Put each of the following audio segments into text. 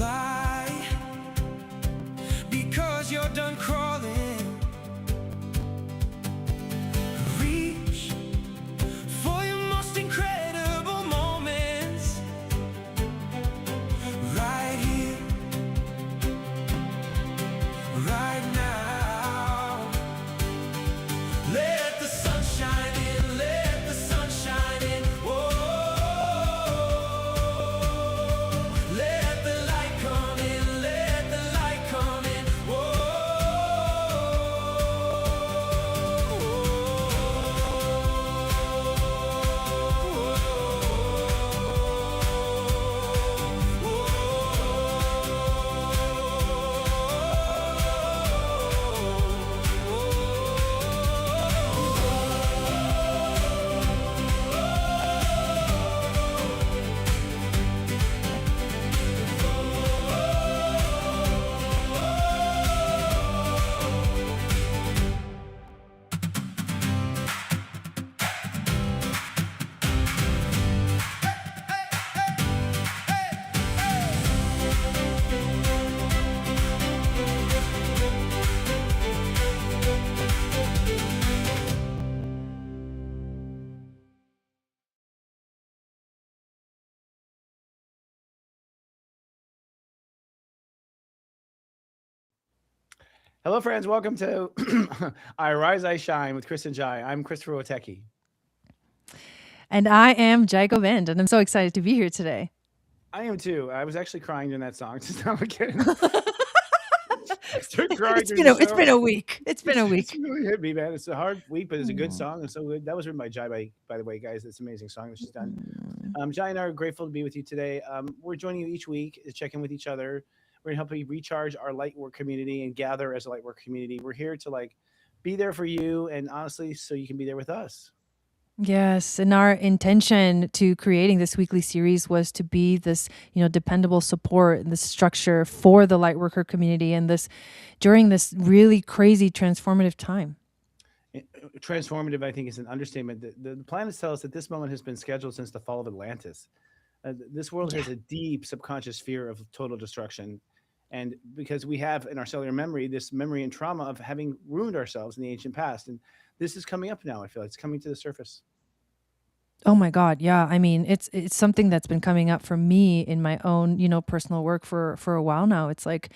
fly because you're done crawling. Reach for your most incredible moments right here, right now. Let the sun shine in, let the sun shine in. Whoa, let the light come in, let the light come in. Hello, friends. Welcome to I Rise, I Shine with Chris and Jai. I'm Christopher Wotecki. And I am Jai Govind, and I'm so excited to be here today. I am too. I was actually crying during that song. Just now again. I started crying during the It's show. been a week. It's been a It's week. really hit me, man. It's a hard week, but it's a good Mm. song. It's so good. That was written by Jai, by the way, guys. It's an amazing song that she's done. Mm. Jai and I are grateful to be with you today. We're joining you each week to check in with each other. We're gonna help you recharge our light work community and gather as a light work community. We're here to be there for you, and honestly, so you can be there with us. Yes, and our intention to creating this weekly series was to be this, dependable support and this structure for the lightworker community and this during this really crazy transformative time. Transformative, I think, is an understatement. The planets tell us that this moment has been scheduled since the fall of Atlantis. This world Yeah. has a deep subconscious fear of total destruction. And because we have in our cellular memory this memory and trauma of having ruined ourselves in the ancient past. And this is coming up now, I feel. It's coming to the surface. Oh my God, yeah. I mean, it's something that's been coming up for me in my own, personal work for a while now. It's like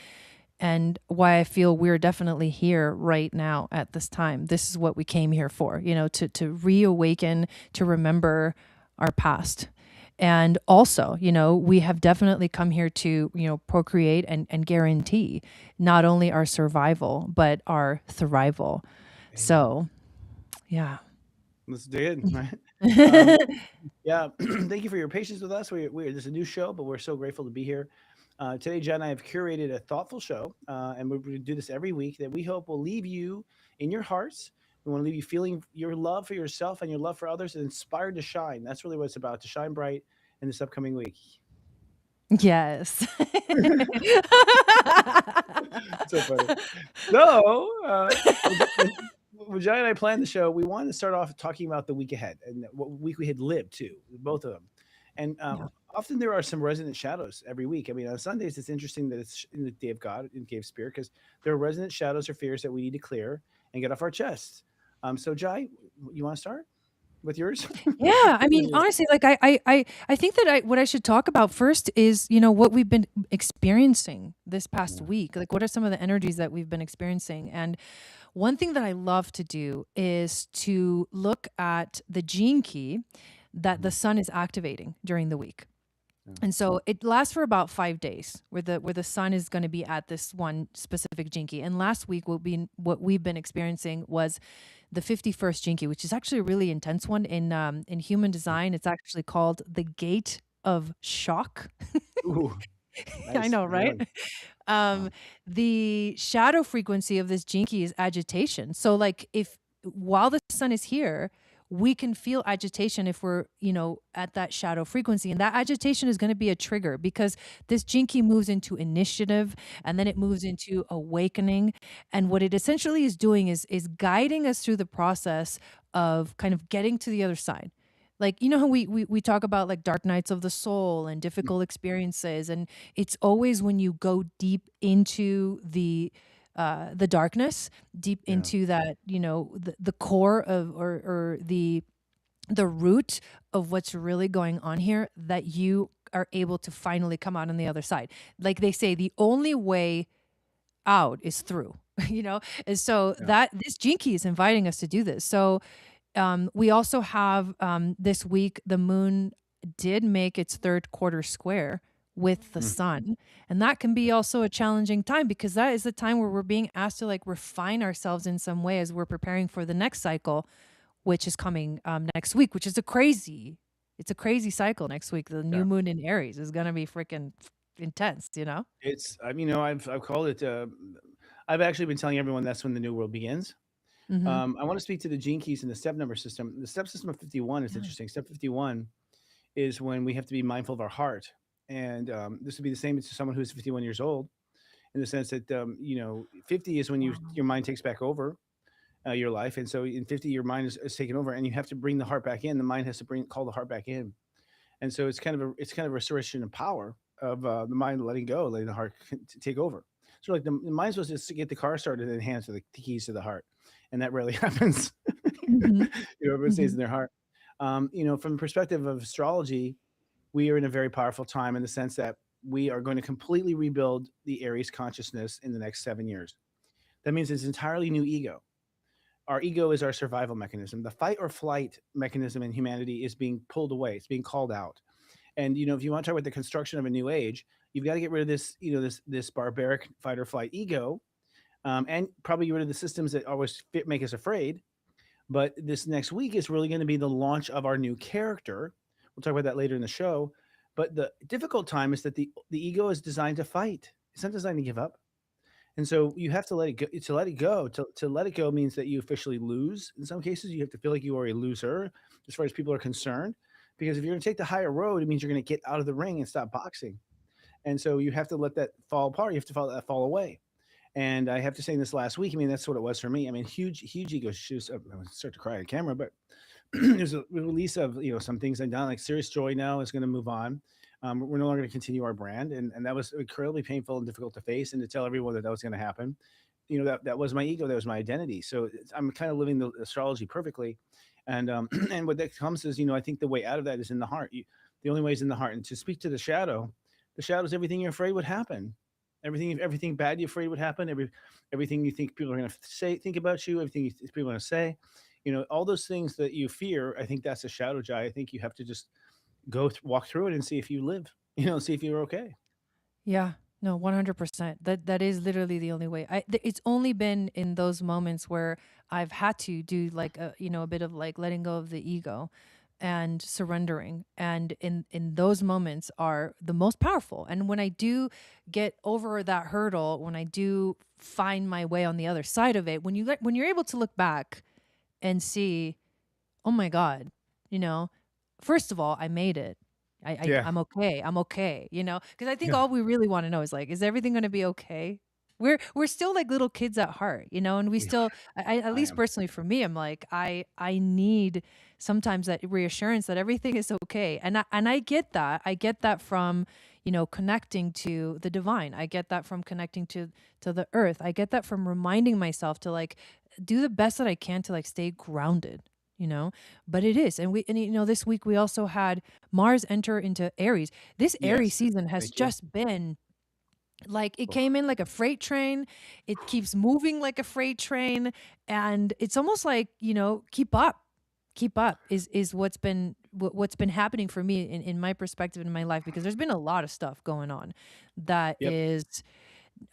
and why I feel we're definitely here right now at this time. This is what we came here for, to reawaken, to remember our past. And also, we have definitely come here to, procreate and guarantee not only our survival, but our thrival. Amen. So, yeah. Let's dig in, right? Um, yeah, thank you for your patience with us. This is a new show, but we're so grateful to be here. Today, Jen and I have curated a thoughtful show, and we're going to do this every week that we hope will leave you in your hearts. We want to leave you feeling your love for yourself and your love for others and inspired to shine. That's really what it's about, to shine bright in this upcoming week. Yes. So funny. So, when Johnny and I planned the show, we wanted to start off talking about the week ahead and what week we had lived too, both of them. And Yeah. often there are some resonant shadows every week. I mean, on Sundays, it's interesting that it's in the day of God, in the day of spirit, because there are resonant shadows or fears that we need to clear and get off our chests. So, Jai, you want to start with yours? Yeah, I mean, honestly, like I think that what I should talk about first is, what we've been experiencing this past Yeah. week. Like, what are some of the energies that we've been experiencing? And one thing that I love to do is to look at the gene key that the Mhm. sun is activating during the week. Yeah. And so it lasts for about 5 days where the sun is going to be at this one specific jinky. And last week what we've been experiencing was the 51st jinky, which is actually a really intense one in human design. It's actually called the Gate of Shock. Ooh, I nice. know, Good right? one. Wow. The shadow frequency of this jinky is agitation. So like if while the sun is here, we can feel agitation if we're, at that shadow frequency. And that agitation is going to be a trigger because this jinky moves into initiative and then it moves into awakening. And what it essentially is doing is guiding us through the process of kind of getting to the other side. Like, you know how we talk about like dark nights of the soul and difficult experiences, and it's always when you go deep into the darkness, deep Yeah. into that, the core of, or the root of what's really going on here, that you are able to finally come out on the other side. Like they say, the only way out is through, and so Yeah. that this Gene Key is inviting us to do this. So we also have this week, the moon did make its third quarter square with the Mm. sun. And that can be also a challenging time, because that is the time where we're being asked to like refine ourselves in some way as we're preparing for the next cycle, which is coming next week, which is it's a crazy cycle next week. The new Yeah. moon in Aries is going to be freaking intense, you know? I've called it. I've actually been telling everyone that's when the new world begins. Mm-hmm. I want to speak to the gene keys and the step number system. The step system of 51 is Yeah. interesting. Step 51 is when we have to be mindful of our heart, and this would be the same as someone who's 51 years old, in the sense that 50 is when Wow. your mind takes back over your life, and so in 50 your mind is taken over, and you have to bring the heart back in. The mind has to call the heart back in, and so it's kind of a restoration of power of the mind letting go, letting the heart take over. So like the mind's supposed to just get the car started and hands the keys to the heart, and that rarely happens. Mm-hmm. Everyone stays Mm-hmm. in their heart. From the perspective of astrology, we are in a very powerful time in the sense that we are going to completely rebuild the Aries consciousness in the next 7 years. That means it's entirely new ego. Our ego is our survival mechanism. The fight or flight mechanism in humanity is being pulled away. It's being called out. And if you want to talk about the construction of a new age, you've got to get rid of this, this barbaric fight or flight ego, and probably get rid of the systems that always make us afraid. But this next week is really going to be the launch of our new character. We'll talk about that later in the show. But the difficult time is that the ego is designed to fight. It's not designed to give up. And so you have to let it go. To let it go, to let it go means that you officially lose. In some cases, you have to feel like you are a loser as far as people are concerned. Because if you're going to take the higher road, it means you're going to get out of the ring and stop boxing. And so you have to let that fall apart. You have to let that fall away. And I have to say, this last week, I mean, that's what it was for me. I mean, huge ego shoes. I would start to cry on camera, but there's a release of some things I've done. Like Serious Joy now is going to move on. We're no longer going to continue our brand, and that was incredibly painful and difficult to face, and to tell everyone that was going to happen. That was my ego, that was my identity. So I'm kind of living the astrology perfectly, and and what that comes is, I think the way out of that is in the heart. The only way is in the heart. And to speak to the shadow is everything you're afraid would happen. Everything bad you're afraid would happen. Everything you think people are going to think about you. Everything people are going to say. All those things that you fear. I think that's a shadow, Jai. I think you have to just walk through it and see if you live. See if you're okay. Yeah, no, 100%. That is literally the only way. It's only been in those moments where I've had to do like a bit of like letting go of the ego and surrendering. And in those moments are the most powerful. And when I do get over that hurdle, when I do find my way on the other side of it, when you're able to look back and see, oh my God, you know, first of all, I made it. Yeah. I'm okay. I'm okay. Because I think Yeah. all we really want to know is like, is everything going to be okay? We're still like little kids at heart, and we We still, at I least am. personally for me, I'm like, I need sometimes that reassurance that everything is okay. And I get that. I get that from, connecting to the divine. I get that from connecting to the earth. I get that from reminding myself to like do the best that I can to like stay grounded, but it is. And this week we also had Mars enter into Aries. This Aries Yes. season has Thank you. just been like, it Oh, came in like a freight train. It keeps moving like a freight train. And it's almost like, keep up. Keep up is what's been happening for me in my perspective in my life, because there's been a lot of stuff going on that yep. is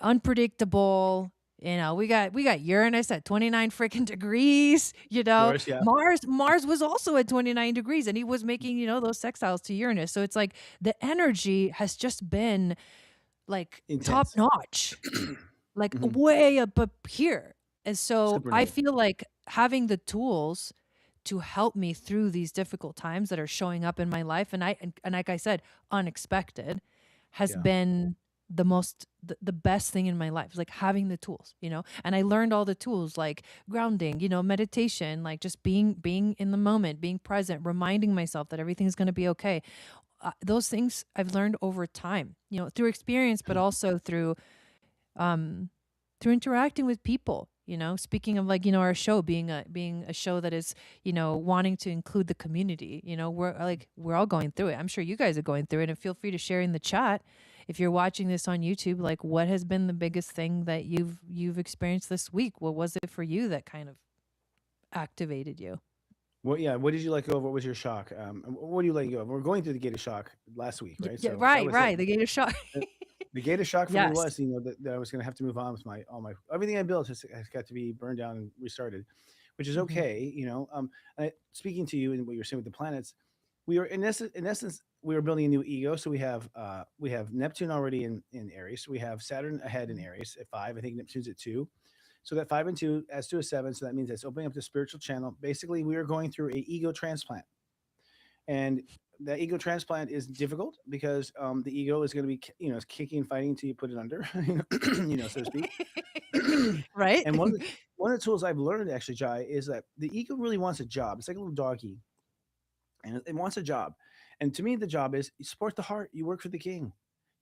unpredictable. We got Uranus at 29 freaking degrees. Of course. Yeah. Mars was also at 29 degrees, and he was making, those sextiles to Uranus. So it's like the energy has just been like top Intense. notch, like Mhm. way up here. And so I Supernova. feel like having the tools to help me through these difficult times that are showing up in my life, and like I said, unexpected, has Yeah. been the best thing in my life, like having the tools, and I learned all the tools like grounding, meditation, like just being in the moment, being present, reminding myself that everything's going to be okay. Those things I've learned over time, through experience, but also um through interacting with people. Speaking of, like, our show being a show that is, wanting to include the community. We're all going through it. I'm sure you guys are going through it, and feel free to share in the chat if you're watching this on YouTube, like, what has been the biggest thing that you've experienced this week? What was it for you that kind of activated you? What did you let go of? What was your shock? What do you let go of? We're going through the gate of shock last week, right? Yeah, So that right, was it. right. The Gator Shock. The gate of shock for me Yes. was, that I was going to have to move on with all my everything I built has got to be burned down and restarted, which is Mhm. okay. Speaking to you and what you're saying with the planets, we are in essence we are building a new ego. So we have Neptune already in Aries. We have Saturn ahead in Aries at 5. I think Neptune's at 2. So that 5 and 2 adds to a 7. So that means it's opening up the spiritual channel. Basically, we are going through a ego transplant. And the ego transplant is difficult because the ego is going to be, kicking and fighting until you put it under, so to speak. Right? And one of the tools I've learned, actually, Jai, is that the ego really wants a job. It's like a little doggy, and it wants a job. And to me, the job is you support the heart. You work for the king.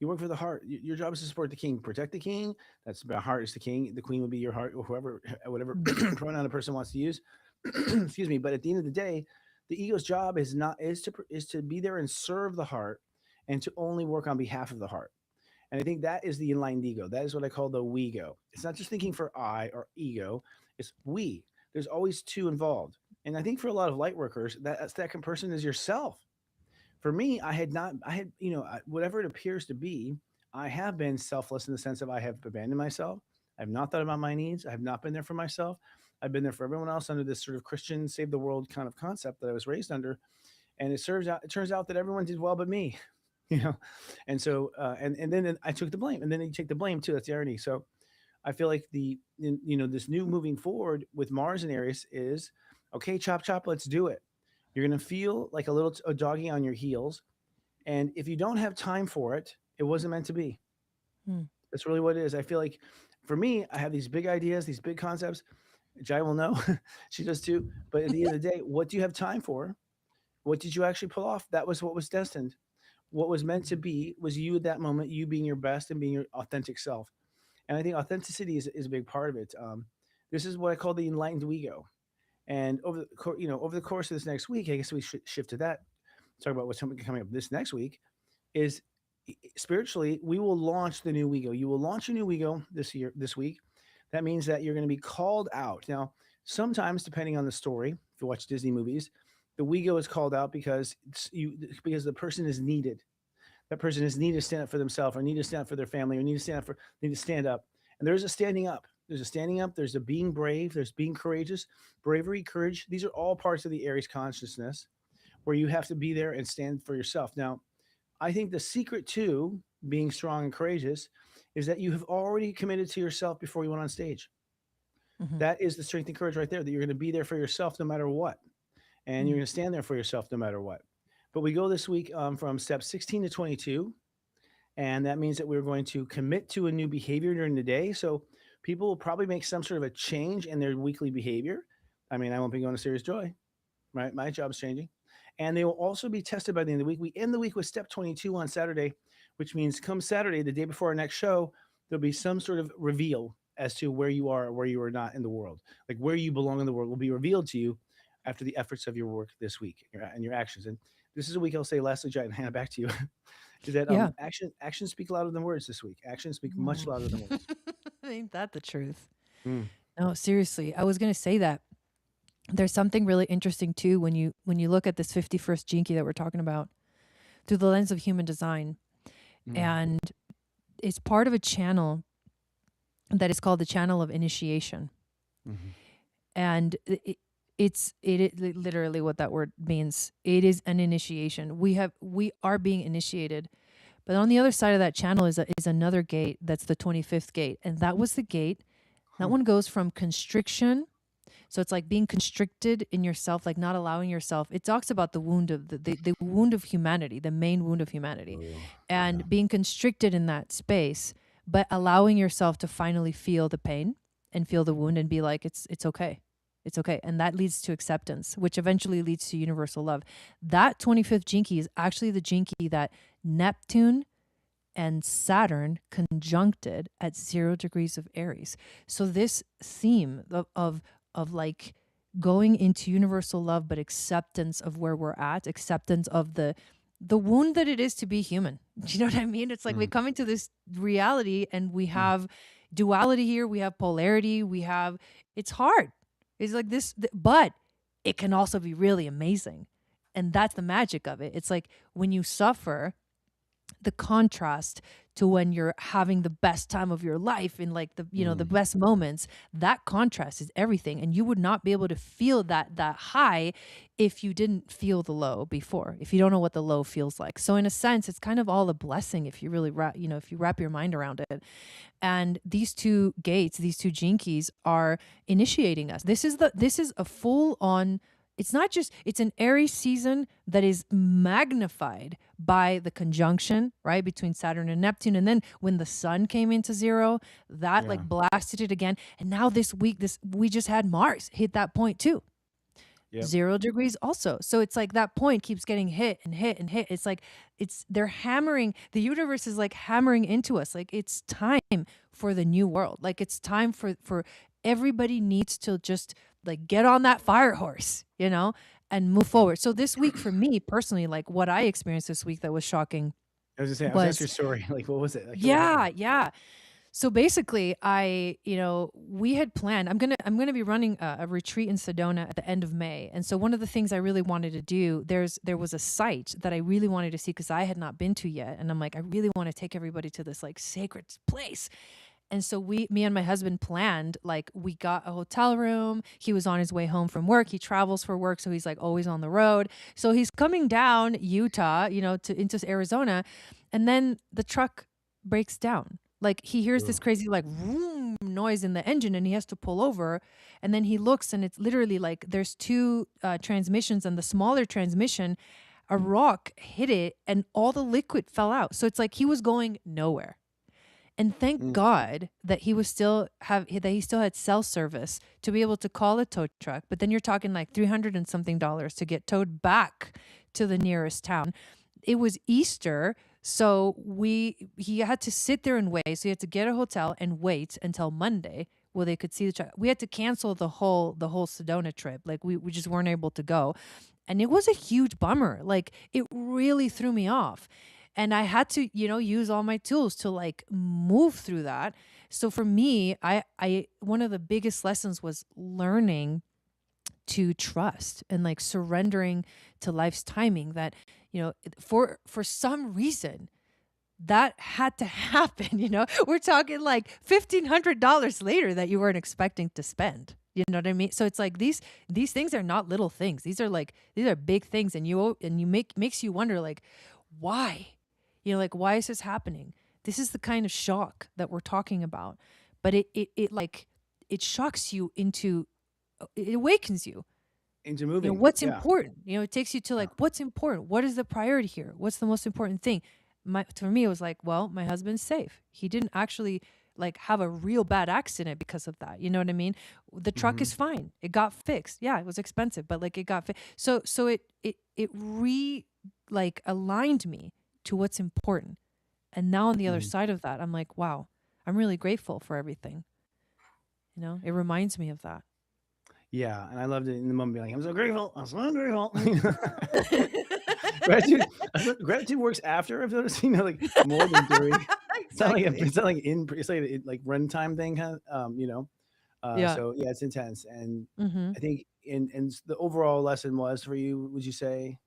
You work for the heart. Your job is to support the king, protect the king. That's the heart is the king. The queen would be your heart, or whatever pronoun a person wants to use. Excuse me. But at the end of the day, the ego's job is to be there and serve the heart, and to only work on behalf of the heart. And I think that is the enlightened ego. That is what I call the we-go. It's not just thinking for I or ego. It's we. There's always two involved. And I think for a lot of light workers, that second person is yourself. For me, I had, whatever it appears to be, I have been selfless in the sense of I have abandoned myself. I've not thought about my needs. I have not been there for myself. I've been there for everyone else under this sort of Christian save the world kind of concept that I was raised under. And it turns out that everyone did well but me, And so, and then I took the blame, and then you take the blame too. That's the irony. So I feel like this new moving forward with Mars and Aries is, okay, chop, chop, let's do it. You're going to feel like a doggy on your heels. And if you don't have time for it, it wasn't meant to be. Hmm. That's really what it is. I feel like for me, I have these big ideas, these big concepts. Jai will know. She does too. But at the end of the day, what do you have time for? What did you actually pull off? That was what was destined. What was meant to be was you at that moment, you being your best and being your authentic self. And I think authenticity is a big part of it. This is what I call the enlightened ego. And over the course of this next week, I guess we should shift to that. Talk about what's coming up this next week. Is spiritually, we will launch the new ego. You will launch a new ego this week. That means that you're going to be called out. Now, sometimes, depending on the story, if you watch Disney movies, the ego is called out because the person is needed. That person is needed to stand up for themselves, or need to stand up for their family, or need to stand up. And there's a standing up. There's a standing up. There's a being brave. There's being courageous. Bravery, courage. These are all parts of the Aries consciousness, where you have to be there and stand for yourself. Now, I think the secret to being strong and courageous is that you have already committed to yourself before you went on stage. Mhm. That is the strength and courage right there, that you're going to be there for yourself no matter what. And you're going to stand there for yourself no matter what. But we go this week from step 16 to 22. And that means that we're going to commit to a new behavior during the day. So people will probably make some sort of a change in their weekly behavior. I mean, I won't be going to Serious Joy, right? My job's changing. And they will also be tested by the end of the week. We end the week with step 22 on Saturday, which means come Saturday, the day before our next show, there'll be some sort of reveal as to where you are or where you are not in the world. Like where you belong in the world will be revealed to you after the efforts of your work this week and your actions. And this is a week I'll say lastly, Jai, and hand it back to you, is that Yeah. actions speak louder than words this week. Actions speak much louder than words. Ain't that the truth? Mm. No, seriously. I was going to say that there's something really interesting too when you look at this 51st gene key that we're talking about through the lens of human design. And it's part of a channel that is called the channel of initiation. And it's literally what that word means. It is an initiation. We are being initiated, but on the other side of that channel is another gate. That's the 25th gate, and that was the gate. That one goes from constriction So it's like being constricted in yourself, like not allowing yourself. It talks about the wound of the wound of humanity, the main wound of humanity, Oh, yeah. and being constricted in that space, but allowing yourself to finally feel the pain and feel the wound and be like, it's okay. It's okay. And that leads to acceptance, which eventually leads to universal love. That 25th Jinki is actually the Jinki that Neptune and Saturn conjuncted at 0 degrees of Aries. So this theme of like going into universal love, but acceptance of where we're at, acceptance of the wound that it is to be human. Do you know what I mean? It's like we come into this reality and we have duality here, we have polarity, it's hard. It's like this, but it can also be really amazing. And that's the magic of it. It's like when you suffer, the contrast to when you're having the best time of your life in like the the best moments, that contrast is everything, and you would not be able to feel that high if you didn't feel the low before, if you don't know what the low feels like. So in a sense, it's kind of all a blessing if you really if you wrap your mind around it. And these two gates, these two Jinkies are initiating us. This is a full on, it's not just, it's an Aries season that is magnified by the conjunction, right, between Saturn and Neptune. And then when the sun came into 0, that like blasted it again. And now this week, we just had Mars hit that point too. Yep. 0 degrees also. So it's like that point keeps getting hit and hit and hit. It's like they're hammering, the universe is like hammering into us. Like it's time for the new world. Like it's time for everybody needs to just like get on that fire horse, and move forward. So this week for me personally, like what I experienced this week that was shocking I was just saying, I was asking your story. Like, what was it? Like, what happened? yeah. So basically, we had planned. I'm gonna be running a retreat in Sedona at the end of May, and so one of the things I really wanted to do, there was a site that I really wanted to see because I had not been to yet, and I'm like, I really want to take everybody to this like sacred place. And so me and my husband planned, like we got a hotel room. He was on his way home from work. He travels for work, so he's like always on the road. So he's coming down Utah, into Arizona, and then the truck breaks down. Like he hears this crazy like vroom noise in the engine and he has to pull over, and then he looks and it's literally like there's two transmissions, and the smaller transmission, a rock hit it and all the liquid fell out. So it's like he was going nowhere. And thank God that he still had cell service to be able to call a tow truck. But then you're talking like $300 and something to get towed back to the nearest town. It was Easter, so he had to sit there and wait. So he had to get a hotel and wait until Monday where they could see the truck. We had to cancel the whole Sedona trip. Like we just weren't able to go. And it was a huge bummer. Like it really threw me off. And I had to, use all my tools to like move through that. So for me, I one of the biggest lessons was learning to trust and like surrendering to life's timing, that, for some reason that had to happen. We're talking like $1,500 later that you weren't expecting to spend. You know what I mean? So it's like these things are not little things. These are big things. And makes you wonder, like, why? Like, why is this happening? This is the kind of shock that we're talking about. But it shocks you it awakens you. Into moving. What's important? It takes you to like, what's important? What is the priority here? What's the most important thing? For me, it was like, well, my husband's safe. He didn't actually like have a real bad accident because of that. You know what I mean? The truck is fine. It got fixed. Yeah, it was expensive, but like it got fixed. So it aligned me to what's important. And now on the other side of that, I'm like, wow, I'm really grateful for everything. It reminds me of that. Yeah, and I loved it in the moment, being like, I'm so grateful. I'm so grateful. Gratitude works after. I've noticed, like more than during. It's not like a like runtime thing, kind of, Yeah. So yeah, it's intense, and Mm-hmm. I think and the overall lesson was for you, would you say?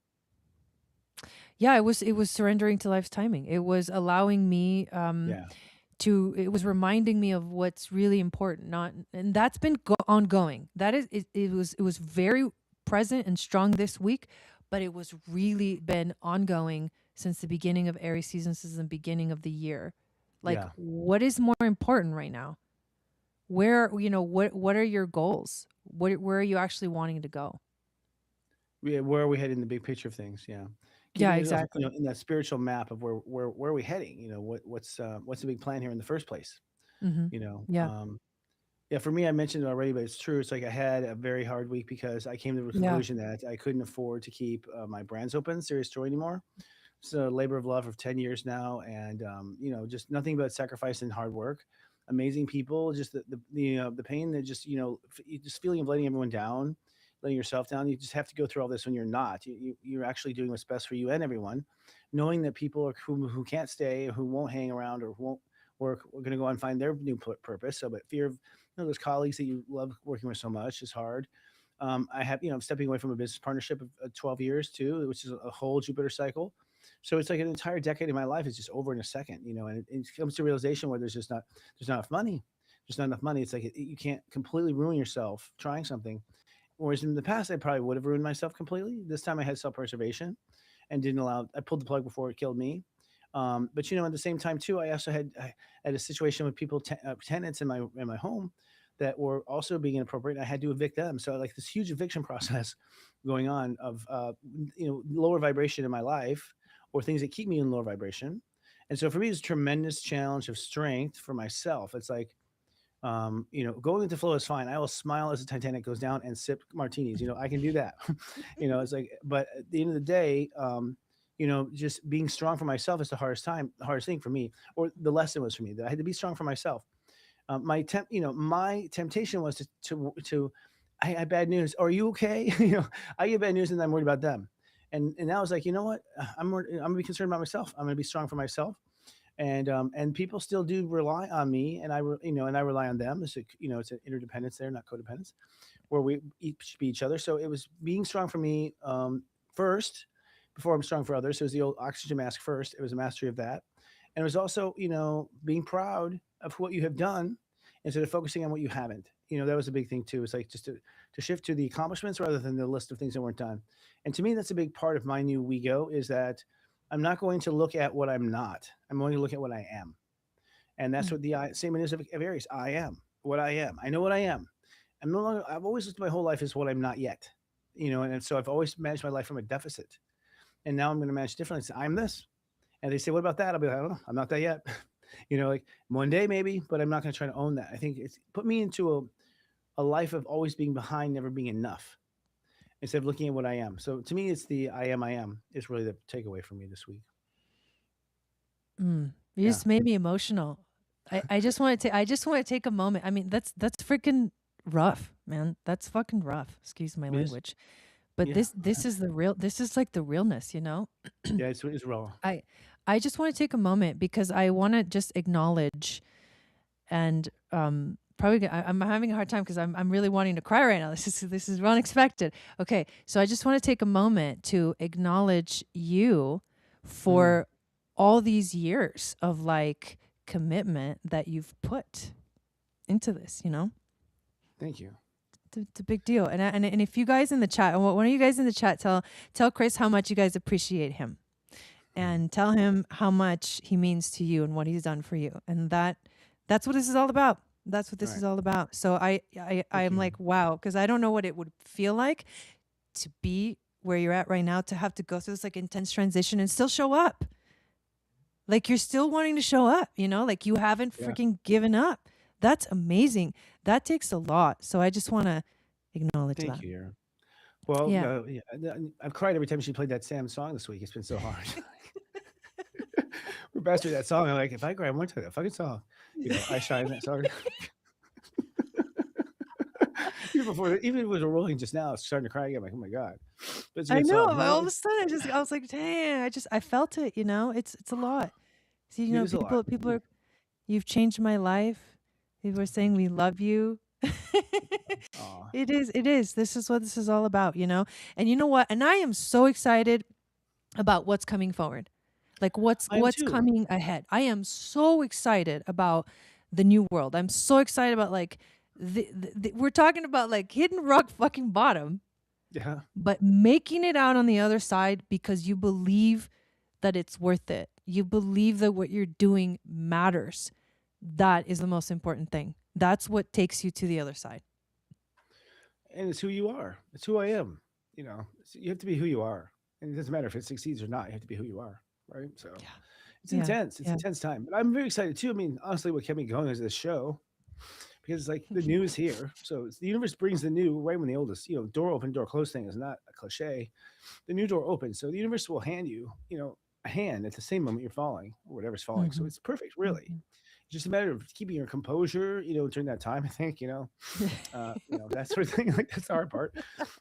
Yeah, it was surrendering to life's timing. It was allowing me Yeah, it was reminding me of what's really important, and that's been ongoing. That is, it was very present and strong this week, but it was really been ongoing since the beginning of Aries season, since the beginning of the year. Like, yeah, what is more important right now? Where, what are your goals? where are you actually wanting to go? Where are we heading in the big picture of things? Yeah. Yeah, Keeping it, exactly. in that spiritual map of where are we heading? What's the big plan here in the first place? Mm-hmm. You know, Yeah. yeah. For me, I mentioned it already, but it's true. It's like I had a very hard week because I came to the Yeah. conclusion that I couldn't afford to keep my brands open, Serious Joy, anymore. It's a labor of love for 10 years now, and just nothing but sacrifice and hard work. Amazing people, just the pain that just just feeling of letting everyone down, letting yourself down. You just have to go through all this when you're not. You're actually doing what's best for you and everyone, knowing that people are who can't stay, who won't hang around, or who won't work. We're going to go and find their new purpose. So, but fear of those colleagues that you love working with so much is hard. I have, I'm stepping away from a business partnership of 12 years too, which is a whole Jupiter cycle. So it's like an entire decade of my life is just over in a second, and it comes to realization where there's not enough money. There's not enough money. It's like you can't completely ruin yourself trying something. Whereas in the past, I probably would have ruined myself completely. This time I had self preservation and didn't allow, I pulled the plug before it killed me. But at the same time too, I had a situation with tenants in my home that were also being inappropriate. I had to evict them. So like this huge eviction process going on of lower vibration in my life or things that keep me in lower vibration. And so for me, it's a tremendous challenge of strength for myself. It's like going with the flow is fine. I will smile as the Titanic goes down and sip martinis. I can do that. It's like, but at the end of the day, just being strong for myself is the hardest thing for me, or the lesson was for me that I had to be strong for myself. My temptation was I had bad news. Are you okay? I get bad news and I'm worried about them. And now it's like, you know what? I'm gonna be concerned about myself. I'm gonna be strong for myself. And people still do rely on me, and I rely on them. It's an interdependence there, not codependence, where we each be each other. So it was being strong for me first, before I'm strong for others. So it was the old oxygen mask first. It was a mastery of that, and it was also being proud of what you have done instead of focusing on what you haven't. That was a big thing too. It's like just to shift to the accomplishments rather than the list of things that weren't done. And to me, that's a big part of my new WeGo is that I'm not going to look at what I'm not. I'm going to look at what I am. And that's Mm. what the same is of Aries. I am what I am. I know what I am. I'm no longer, I've always looked at my whole life as what I'm not yet. And so I've always managed my life from a deficit. And now I'm going to manage differently. So I'm this. And they say, what about that? I'll be like, I don't know. I'm not that yet. Like one day maybe, but I'm not going to try to own that. I think it's put me into a life of always being behind, never being enough, instead of looking at what I am. So to me, it's the I am is really the takeaway for me this week. You Yeah. just made me emotional. I just want to take a moment. I mean, that's freaking rough, man. That's fucking rough. Excuse my It is. language. But Yeah. this is this is like the realness, Yeah. It's raw. I just want to take a moment because I want to just acknowledge and I'm having a hard time because I'm really wanting to cry right now. This is unexpected. Okay, so I just want to take a moment to acknowledge you for all these years of like commitment that you've put into this. Thank you. It's a big deal. And if you guys in the chat, one of you guys in the chat, tell Chris how much you guys appreciate him, and tell him how much he means to you and what he's done for you. And that's what this is all about. That's what this Right. is all about. So I'm you. like, wow, because I don't know what it would feel like to be where you're at right now, to have to go through this like intense transition and still show up. Like you're still wanting to show up, like you haven't Yeah. freaking given up. That's amazing. That takes a lot. So I just want to acknowledge Thank that. you, Yara. Well, Yeah. I've cried every time she played that Sam song this week. It's been so hard. We're best with that song. I'm like, if I cry, I'm going to that fucking song. I shine that song. even if it was a rolling just now, it's starting to cry again. I'm like, oh my god! But it's a I good know. song. But all of a sudden, I was like, dang! I felt it. It's a lot. See, It is a lot. people are. You've changed my life. People are saying we love you. Aw. It is. This is what this is all about, And you know what? And I am so excited about what's coming forward. Like what's I am too. coming ahead. I am so excited about the new world. I'm so excited about like we're talking about like hitting rock fucking bottom, Yeah. but making it out on the other side because you believe that it's worth it. You believe that what you're doing matters. That is the most important thing. That's what takes you to the other side. and it's who you are. It's who I am. You have to be who you are, and it doesn't matter if it succeeds or not. You have to be who you are, right? So Yeah. it's Yeah. intense. It's Yeah. intense time, but I'm very excited too. I mean, honestly, what kept me going is this show because it's like the new is here. So the universe brings the new right when the oldest, door open, door closed thing is not a cliche. The new door opens, so the universe will hand you, a hand at the same moment you're falling or whatever's falling. So Mhm. it's perfect, really. Mhm. It's just a matter of keeping your composure, during that time. I think, that sort of thing. Like that's the hard part,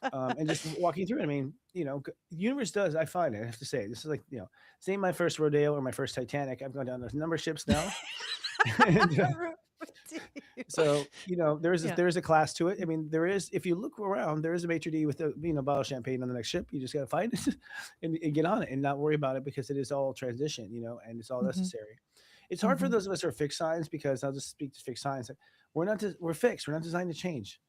and just walking through it. I mean, the universe does. I find it. I have to say, this is like, this ain't my first rodeo or my first Titanic. I've gone down those number of ships now, and so Yeah. there's a class to it. I mean, there is. If you look around, there is a maitre d with a bottle of champagne on the next ship. You just gotta find it and get on it and not worry about it because it is all transition, and it's all Mhm. necessary. It's hard for Mhm. those of us who are fixed signs because I'll just speak to fixed signs. Like, we're fixed. We're not designed to change,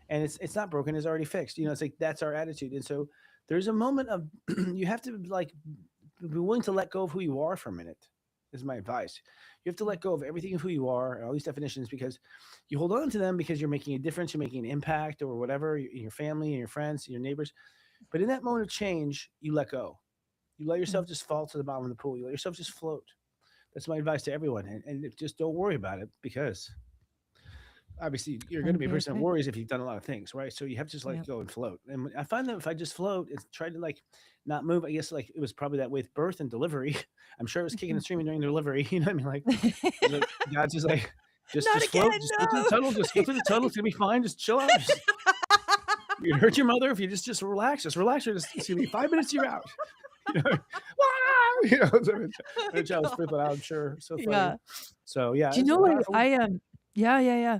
and it's not broken. It's already fixed. It's like that's our attitude. And so there's a moment of you have to like be willing to let go of who you are for a minute. Is my advice. You have to let go of everything of who you are, and all these definitions, because you hold on to them because you're making a difference, you're making an impact, or whatever in your family, and your friends, and your neighbors. But in that moment of change, you let go. You let Mm. yourself just fall to the bottom of the pool. You let yourself just float. That's my advice to everyone. And just don't worry about it because obviously you're going Gonna to be a be person that okay. worries if you've done a lot of things, right? So you have to just let Yep. it go and float. And I find that if I just float and try to like not move, I guess like it was probably that way with birth and delivery. I'm sure it was kicking and screaming during delivery. You know what I mean? Like, it's like God's just like, Not just float, again, just go through the no. tunnel, just go through the tunnel. It's gonna be fine. Just chill out. Just, you hurt your mother if you just relax. Just relax. It's gonna be 5 minutes. You're out. You know, so Oh the child was god. flipping out. I'm sure, so funny. Yeah. So yeah, Do you it's know a what powerful. yeah, yeah, yeah.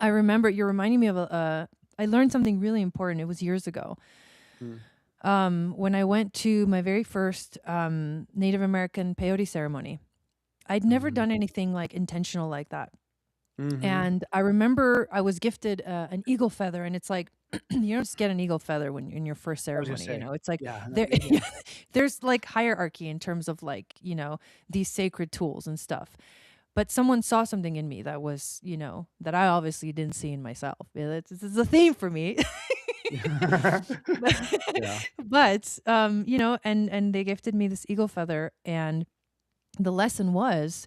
I remember you're reminding me of I learned something really important. It was years ago. Mm, When I went to my very first Native American peyote ceremony. I'd never mhm, done anything like intentional like that. mhm. And I remember I was gifted an eagle feather, and it's like you don't just get an eagle feather when in your first I was gonna ceremony. say, It's like yeah, there, yeah, there's like hierarchy in terms of like these sacred tools and stuff. But someone saw something in me that was that I obviously didn't see in myself. Yeah, it's a theme for me. yeah. but Yeah. and they gifted me this eagle feather, and the lesson was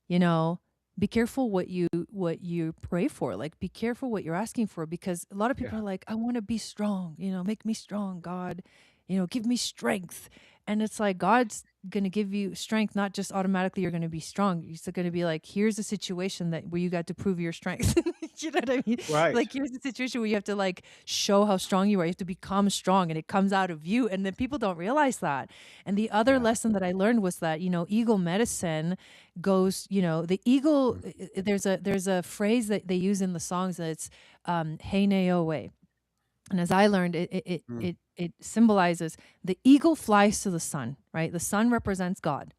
you know be careful what you pray for, like be careful what you're asking for, because a lot of Yeah. people are like, I want to be strong, make me strong, God, give me strength. And it's like God's going to give you strength, not just automatically you're going to be strong. He's going to be like, here's a situation that where you got to prove your strength. You know what I mean? Right. Like here's a situation where you have to like show how strong you are. You have to become strong, and it comes out of you, and then people don't realize that. And the other Yeah. lesson that I learned was that eagle medicine goes, the eagle, Mm. there's a phrase that they use in the songs, that it's hey Naoe. And as I learned, Mm. it symbolizes the eagle flies to the sun, right? The sun represents God,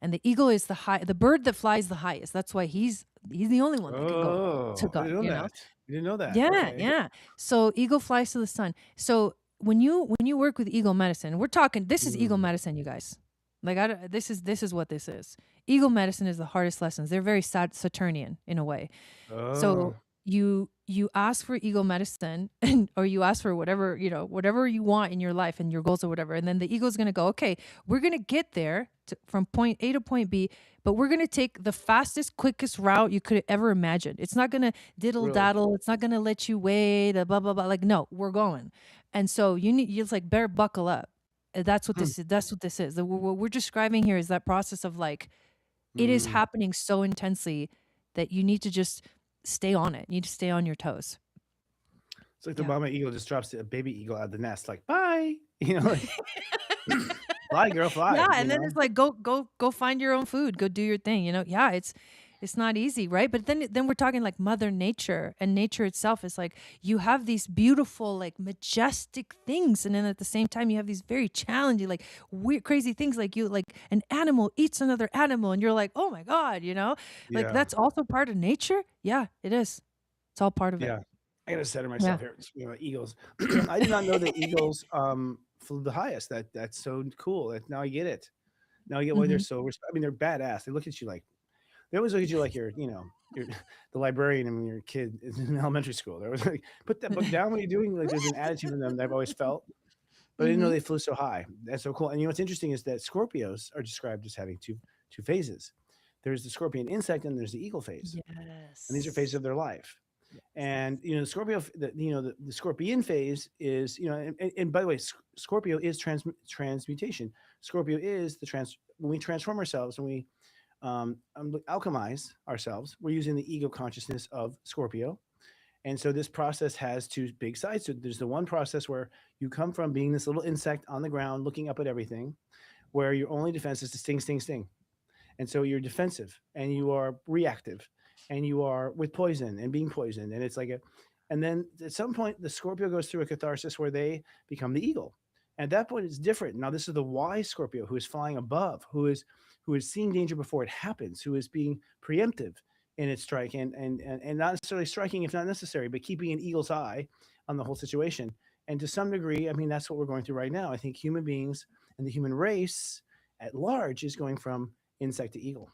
and the eagle is the bird that flies the highest. That's why he's the only one that can go to Oh, I God, didn't know that. I didn't know that. Yeah, Okay. yeah. So eagle flies to the sun. So when you work with eagle medicine, we're talking. This is eagle Mm. medicine, you guys. Like this is what this is. Eagle medicine is the hardest lessons. They're very Saturnian in a way. Oh, So you ask for eagle medicine, and or you ask for whatever you want in your life and your goals or whatever, and then the eagle's gonna go, okay, we're gonna get there from point A to point B, but we're gonna take the fastest, quickest route you could ever imagine. It's not gonna diddle really? daddle. It's not gonna let you wait. Blah blah blah. Like no, we're going, and so you just like better buckle up. That's what Hmm. this is. That's what this is. What we're describing here is that process of like it is Mm. happening so intensely that you need to just stay on it. You need to stay on your toes. It's like the Yeah. mama eagle just drops a baby eagle out of the nest, like bye. Like fly, girl, fly. Yeah, and then it's like go find your own food. Go do your thing. Yeah, it's not easy, right? But then we're talking like Mother Nature, and nature itself is like you have these beautiful, like majestic things, and then at the same time you have these very challenging, like weird, crazy things. Like an animal eats another animal, and you're like, oh my god, like Yeah, that's also part of nature. Yeah, it is. It's all part of it. yeah. I gotta center Yeah. myself here. Speaking about eagles, I did not know that eagles flew the highest. That's so cool. Now I get it. Now I get why they're Hmm. so. I mean, they're badass. They look at you like They always look at you like you're the librarian when you're a kid in elementary school. They was like, put that book down. What are you doing? Like there's an attitude in them that I've always felt, but I didn't know Mhm. they flew so high. That's so cool. And what's interesting is that Scorpios are described as having two phases. There's the scorpion insect and there's the eagle phase, and these are phases Yes. of their life. Yes. And the Scorpio, the Scorpion phase is, and by the way, Scorpio is transmutation. Scorpio is the trans when we transform ourselves and we alchemize ourselves. We're using the ego consciousness of Scorpio, and so this process has two big sides. So there's the one process where you come from being this little insect on the ground, looking up at everything, where your only defense is to sting, sting, sting, and so you're defensive and you are reactive and you are with poison and being poisoned. And it's like and then at some point, the Scorpio goes through a catharsis where they become the eagle. At that point, it's different. Now, this is the wise Scorpio who is flying above, who is seeing danger before it happens, who is being preemptive in its strike and not necessarily striking if not necessary, but keeping an eagle's eye on the whole situation. And to some degree, I mean, that's what we're going through right now. I think human beings and the human race at large is going from insect to eagle.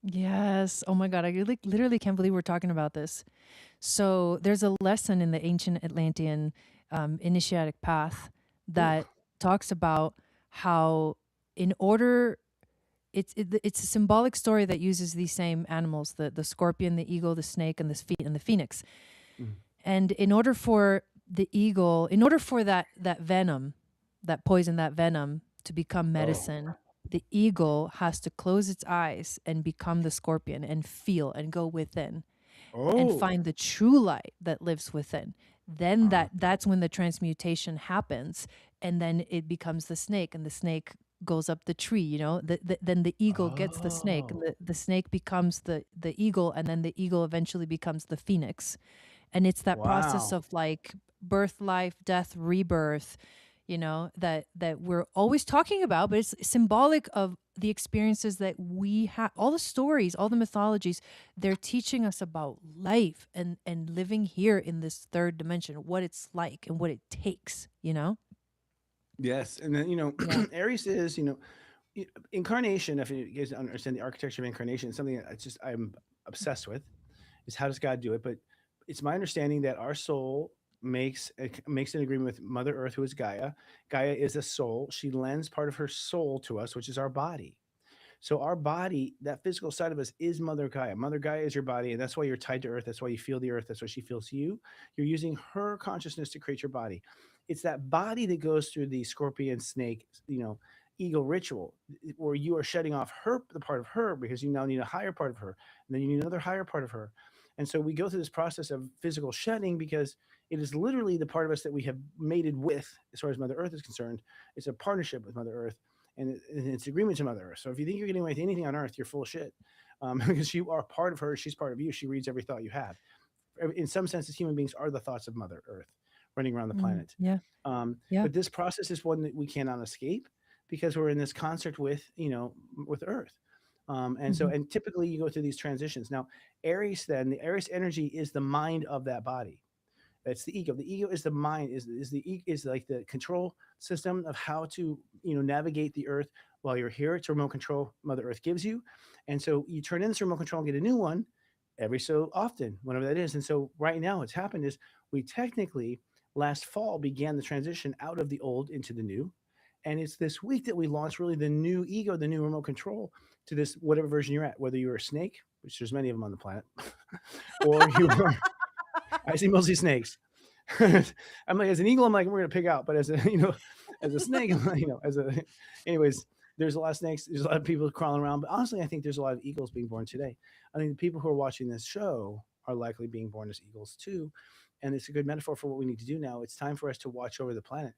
Yes. Oh my God. I literally can't believe we're talking about this. So there's a lesson in the ancient Atlantean initiatic path Ooh. that talks about how, in order, it's a symbolic story that uses these same animals, the scorpion, the eagle, the snake, and the phoenix. Mm. And in order for the eagle, in order for that venom, that poison, that venom to become Oh. medicine, the eagle has to close its eyes and become the scorpion and feel and go within and Oh. find the true light that lives within. Then Uh-huh. that's when the transmutation happens, and then it becomes the snake, and the snake goes up the tree. Then the eagle gets the snake, and Oh. the snake becomes the eagle, and then the eagle eventually becomes the phoenix. And it's that process Wow. of like birth, life, death, rebirth, that we're always talking about, but it's symbolic of the experiences that we have, all the stories, all the mythologies. They're teaching us about life and living here in this third dimension, what it's like and what it takes. Yes. And then, Yeah. Aries is, incarnation, if you guys understand the architecture of incarnation, something that I'm obsessed with is how does God do it? But it's my understanding that our soul makes an agreement with Mother Earth, who is Gaia. Gaia is a soul. She lends part of her soul to us, which is our body. So our body, that physical side of us, is Mother Gaia. Mother Gaia is your body, and that's why you're tied to Earth. That's why you feel the Earth. That's why she feels you. You're using her consciousness to create your body. It's that body that goes through the scorpion, snake, eagle ritual, where you are shutting off the part of her, because you now need a higher part of her, and then you need another higher part of her. And so we go through this process of physical shedding because it is literally the part of us that we have mated with, as far as Mother Earth is concerned. It's a partnership with Mother Earth and it's agreement to Mother Earth. So if you think you're getting away with anything on Earth, you're full of shit. Because you are part of her, she's part of you. She reads every thought you have. In some senses, human beings are the thoughts of Mother Earth running around the planet. Yeah. Yeah. But this process is one that we cannot escape because we're in this concert with Earth. And typically you go through these transitions. Now, Aries, then the Aries energy is the mind of that body. That's the ego. The ego is the mind, is like the control system of how to navigate the earth while you're here. It's a remote control Mother Earth gives you, and so you turn in this remote control and get a new one every so often, whenever that is. And so right now, what's happened is we technically last fall began the transition out of the old into the new, and it's this week that we launched really the new ego, the new remote control to this whatever version you're at, whether you're a snake, which there's many of them on the planet, or you are. I see mostly snakes. I'm like, as an eagle, I'm like, we're gonna pick out, but as a snake, I'm like, anyways, there's a lot of snakes. There's a lot of people crawling around, but honestly, I think there's a lot of eagles being born today. I think the people who are watching this show are likely being born as eagles too, and it's a good metaphor for what we need to do now. It's time for us to watch over the planet.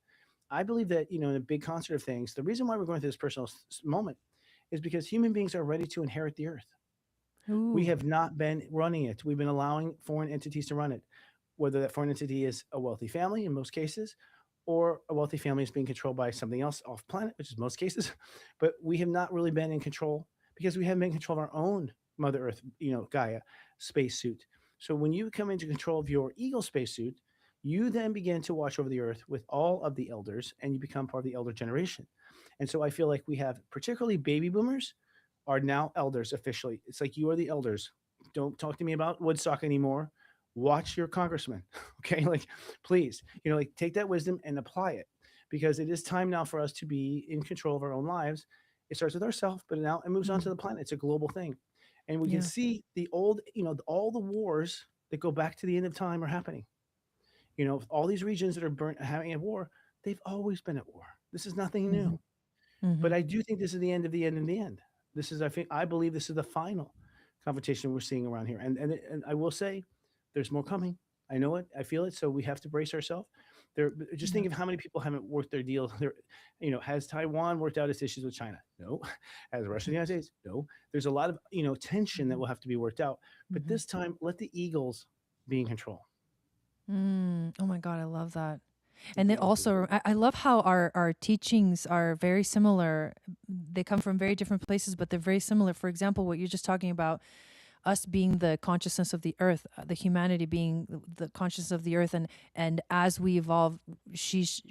I believe that in a big concert of things, the reason why we're going through this personal moment is because human beings are ready to inherit the earth. We Ooh. have not been running it. We've been allowing foreign entities to run it, whether that foreign entity is a wealthy family in most cases, or a wealthy family is being controlled by something else off planet, which is most cases. But we have not really been in control because we haven't been in control of our own Mother Earth, Gaia spacesuit. So when you come into control of your Eagle spacesuit, you then begin to watch over the earth with all of the elders and you become part of the elder generation. And so I feel like we have particularly baby boomers are now elders officially. It's like you are the elders. Don't talk to me about Woodstock anymore. Watch your congressman. Okay. Like, please, like take that wisdom and apply it, because it is time now for us to be in control of our own lives. It starts with ourselves, but now it moves on to Mhm. the planet. It's a global thing. And we can Yeah. see the old, all the wars that go back to the end of time are happening. All these regions that are burnt having a war, they've always been at war. This is nothing new. Mhm. But Mhm. I do think this is the end of the end of the end. I believe this is the final confrontation we're seeing around here. And I will say, there's more coming. I know it. I feel it. So we have to brace ourselves. Just Yeah. think of how many people haven't worked their deal. Has Taiwan worked out its issues with China? No. Has Russia and the United States? No. There's a lot of tension that Mhm. will have to be worked out. But Mhm. this time, let the eagles be in control. Oh my God, I love that. Let And the then eagles be. also, I love how our teachings are very similar. They come from very different places, but they're very similar. For example, what you're just talking about, us being the consciousness of the earth, the humanity being the consciousness of the earth, and as we evolve, she's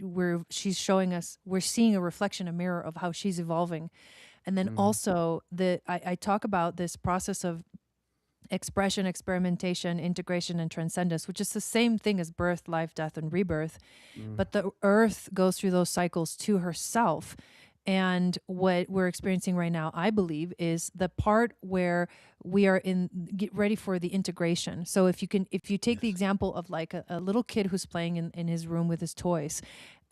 showing us, we're seeing a reflection, a mirror of how she's evolving. And then Mhm. also I talk about this process of expression, experimentation, integration, and transcendence, which is the same thing as birth, life, death, and rebirth. Mm. But the earth goes through those cycles to herself. And what we're experiencing right now, I believe, is the part where we are get ready for the integration. So if you take the Yes. example of like a little kid who's playing in his room with his toys,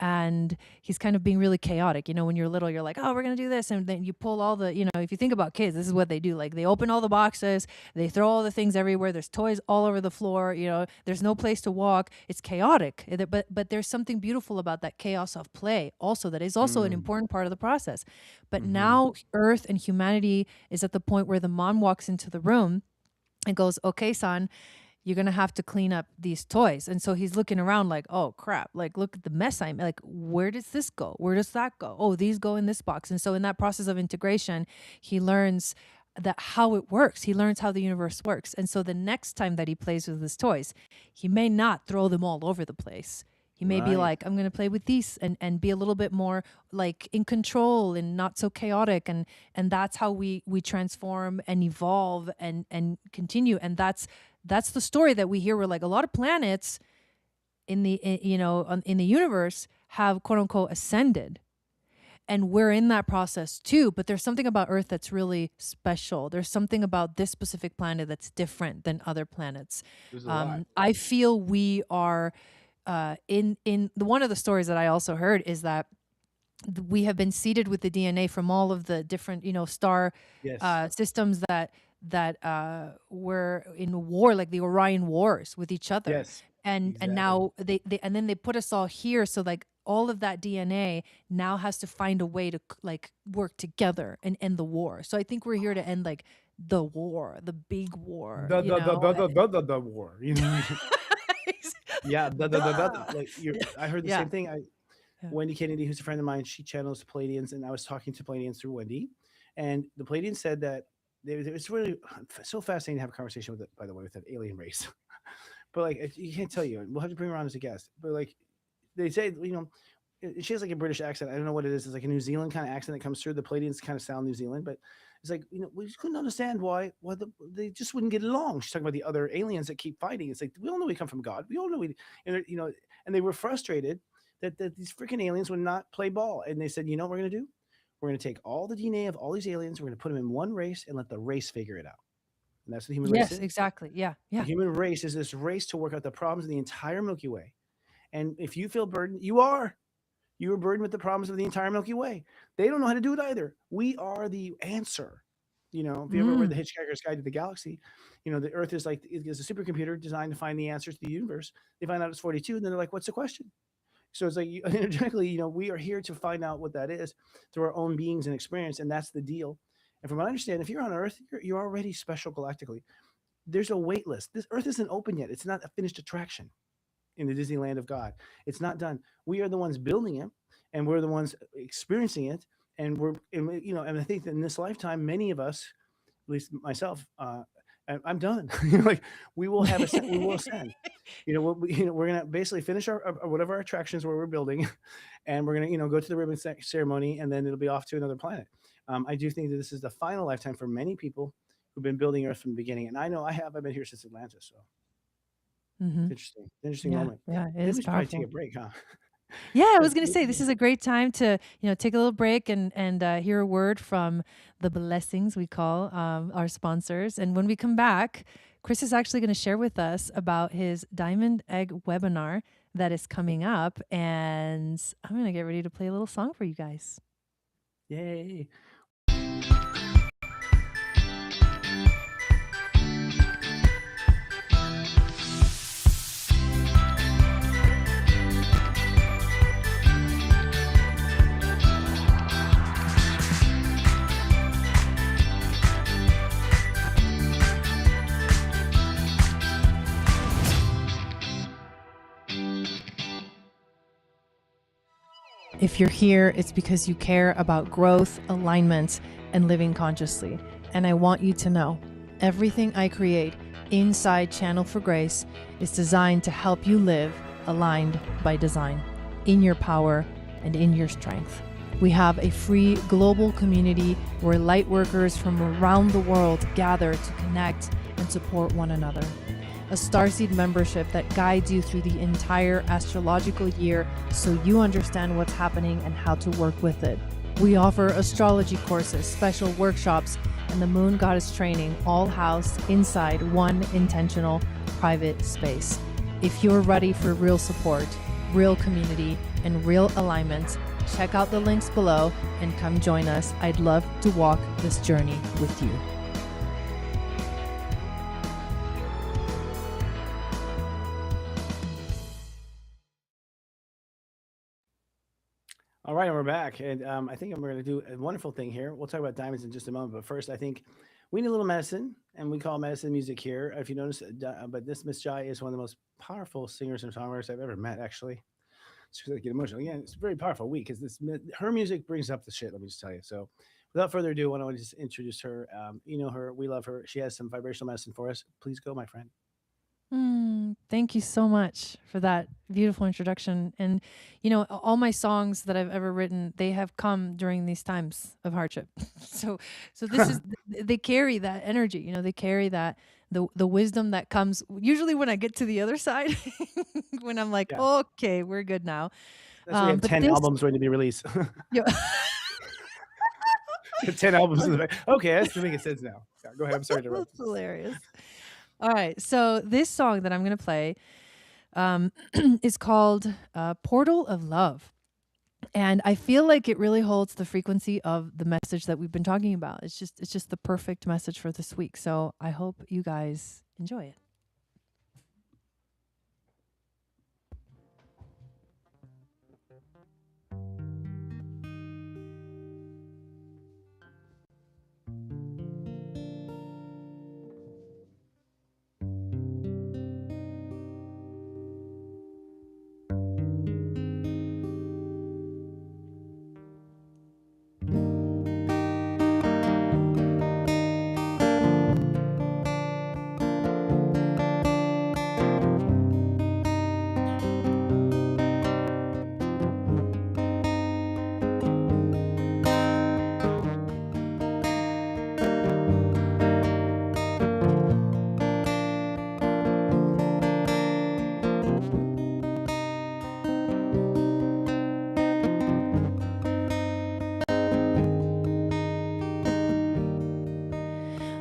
and he's kind of being really chaotic. When you're little, you're like, oh, we're going to do this. And then you pull all the, if you think about kids, this is what they do. Like they open all the boxes, they throw all the things everywhere. There's toys all over the floor. There's no place to walk. It's chaotic. But there's something beautiful about that chaos of play also, that is also an Mm. important part of the process. But Mhm. now Earth and humanity is at the point where the mom walks into the room and goes, okay, son, you're going to have to clean up these toys. And so he's looking around like, oh crap, like look at the mess I'm like, where does this go? Where does that go? Oh, these go in this box. And so in that process of integration, he learns that how it works. He learns how the universe works. And so the next time that he plays with his toys, he may not throw them all over the place. He may be Right. like, I'm going to play with these and be a little bit more like in control and not so chaotic. And that's how we transform and evolve and continue. And that's the story that we hear. Where like a lot of planets in the universe have quote unquote ascended, and we're in that process too. But there's something about Earth that's really special. There's something about this specific planet that's different than other planets. There's a lot. I feel we are in one of the stories that I also heard is that we have been seeded with the DNA from all of the different, star Yes. systems that were in war, like the Orion Wars with each other, Yes. and Exactly. now they and then they put us all here, so like all of that DNA now has to find a way to like work together and end the war. So I think we're here to end like the war, the big war, The war. Yeah. Duh. Like I heard the Yeah, same thing. yeah. Wendy Kennedy, who's a friend of mine, she channels Palladians, and I was talking to Palladians through Wendy, and the Palladians said that it's really so fascinating to have a conversation with it. By the way, with that alien race, but like you can't tell you. We'll have to bring her on as a guest. But like they say, she has like a British accent. I don't know what it is. It's like a New Zealand kind of accent that comes through. The Palladians kind of sound New Zealand, but it's like we just couldn't understand why they just wouldn't get along. She's talking about the other aliens that keep fighting. It's like we all know we come from God. We all know and they were frustrated that these freaking aliens would not play ball. And they said, you know what we're gonna do? We're gonna take all the DNA of all these aliens. We're gonna put them in one race and let the race figure it out. And that's what the human race Yes, is. exactly. Yeah, The yeah. human race is this race to work out the problems of the entire Milky Way. And if you feel burdened, you are. You are burdened with the problems of the entire Milky Way. They don't know how to do it either. We are the answer. If you ever read The Mm. Hitchhiker's Guide to the Galaxy, the Earth is like it is a supercomputer designed to find the answers to the universe. They find out it's 42, and then they're like, "What's the question?" So it's like energetically, we are here to find out what that is through our own beings and experience, and that's the deal. And from what I understand, if you're on Earth, you're already special galactically. There's a wait list. This Earth isn't open yet. It's not a finished attraction in the Disneyland of God. It's not done. We are the ones building it, and we're the ones experiencing it. And I think that in this lifetime, many of us, at least myself, I'm done. Like we will have we will ascend. We're gonna basically finish our whatever our attractions where we're building, and we're gonna go to the ribbon ceremony, and then it'll be off to another planet. I do think that this is the final lifetime for many people who've been building Earth from the beginning. And I know I have. I've been here since Atlantis, so Hmm. it's interesting. Interesting Yeah, moment. yeah, it I think is we should probably take powerful. a break, huh? Yeah, I was Let's going to say this is a great time to, take a little break and hear a word from the blessings we call our sponsors. And when we come back, Chris is actually going to share with us about his Diamond Egg webinar that is coming up, and I'm going to get ready to play a little song for you guys. Yay. If you're here, it's because you care about growth, alignment, and living consciously. And I want you to know everything I create inside Channel for Grace is designed to help you live aligned by design, in your power and in your strength. We have a free global community where light workers from around the world gather to connect and support one another. A Starseed membership that guides you through the entire astrological year so you understand what's happening and how to work with it. We offer astrology courses, special workshops, and the Moon Goddess training, all housed inside one intentional private space. If you're ready for real support, real community, and real alignment, check out the links below and come join us. I'd love to walk this journey with you. All right, and we're back. And I think we're going to do a wonderful thing here. We'll talk about diamonds in just a moment. But first, I think we need a little medicine, and we call medicine music here. If you notice, but this Miss Jai is one of the most powerful singers and songwriters I've ever met, actually. It's really get emotional. Again, it's a very powerful week because her music brings up the shit. Let me just tell you. So, without further ado, I want to just introduce her. You know her. We love her. She has some vibrational medicine for us. Please go, my friend. Thank you so much for that beautiful introduction. And, all my songs that I've ever written, they have come during these times of hardship. So this is, they carry that energy, they carry that, the wisdom that comes usually when I get to the other side, when I'm like, Yeah. okay, we're good now. That's why we have But 10 this, albums ready to be released. yeah. 10 albums in the back. Okay, that's making sense now. Yeah, go ahead. I'm sorry to interrupt. That's hilarious. All right. So this song that I'm going to play is called Portal of Love. And I feel like it really holds the frequency of the message that we've been talking about. It's just the perfect message for this week. So I hope you guys enjoy it.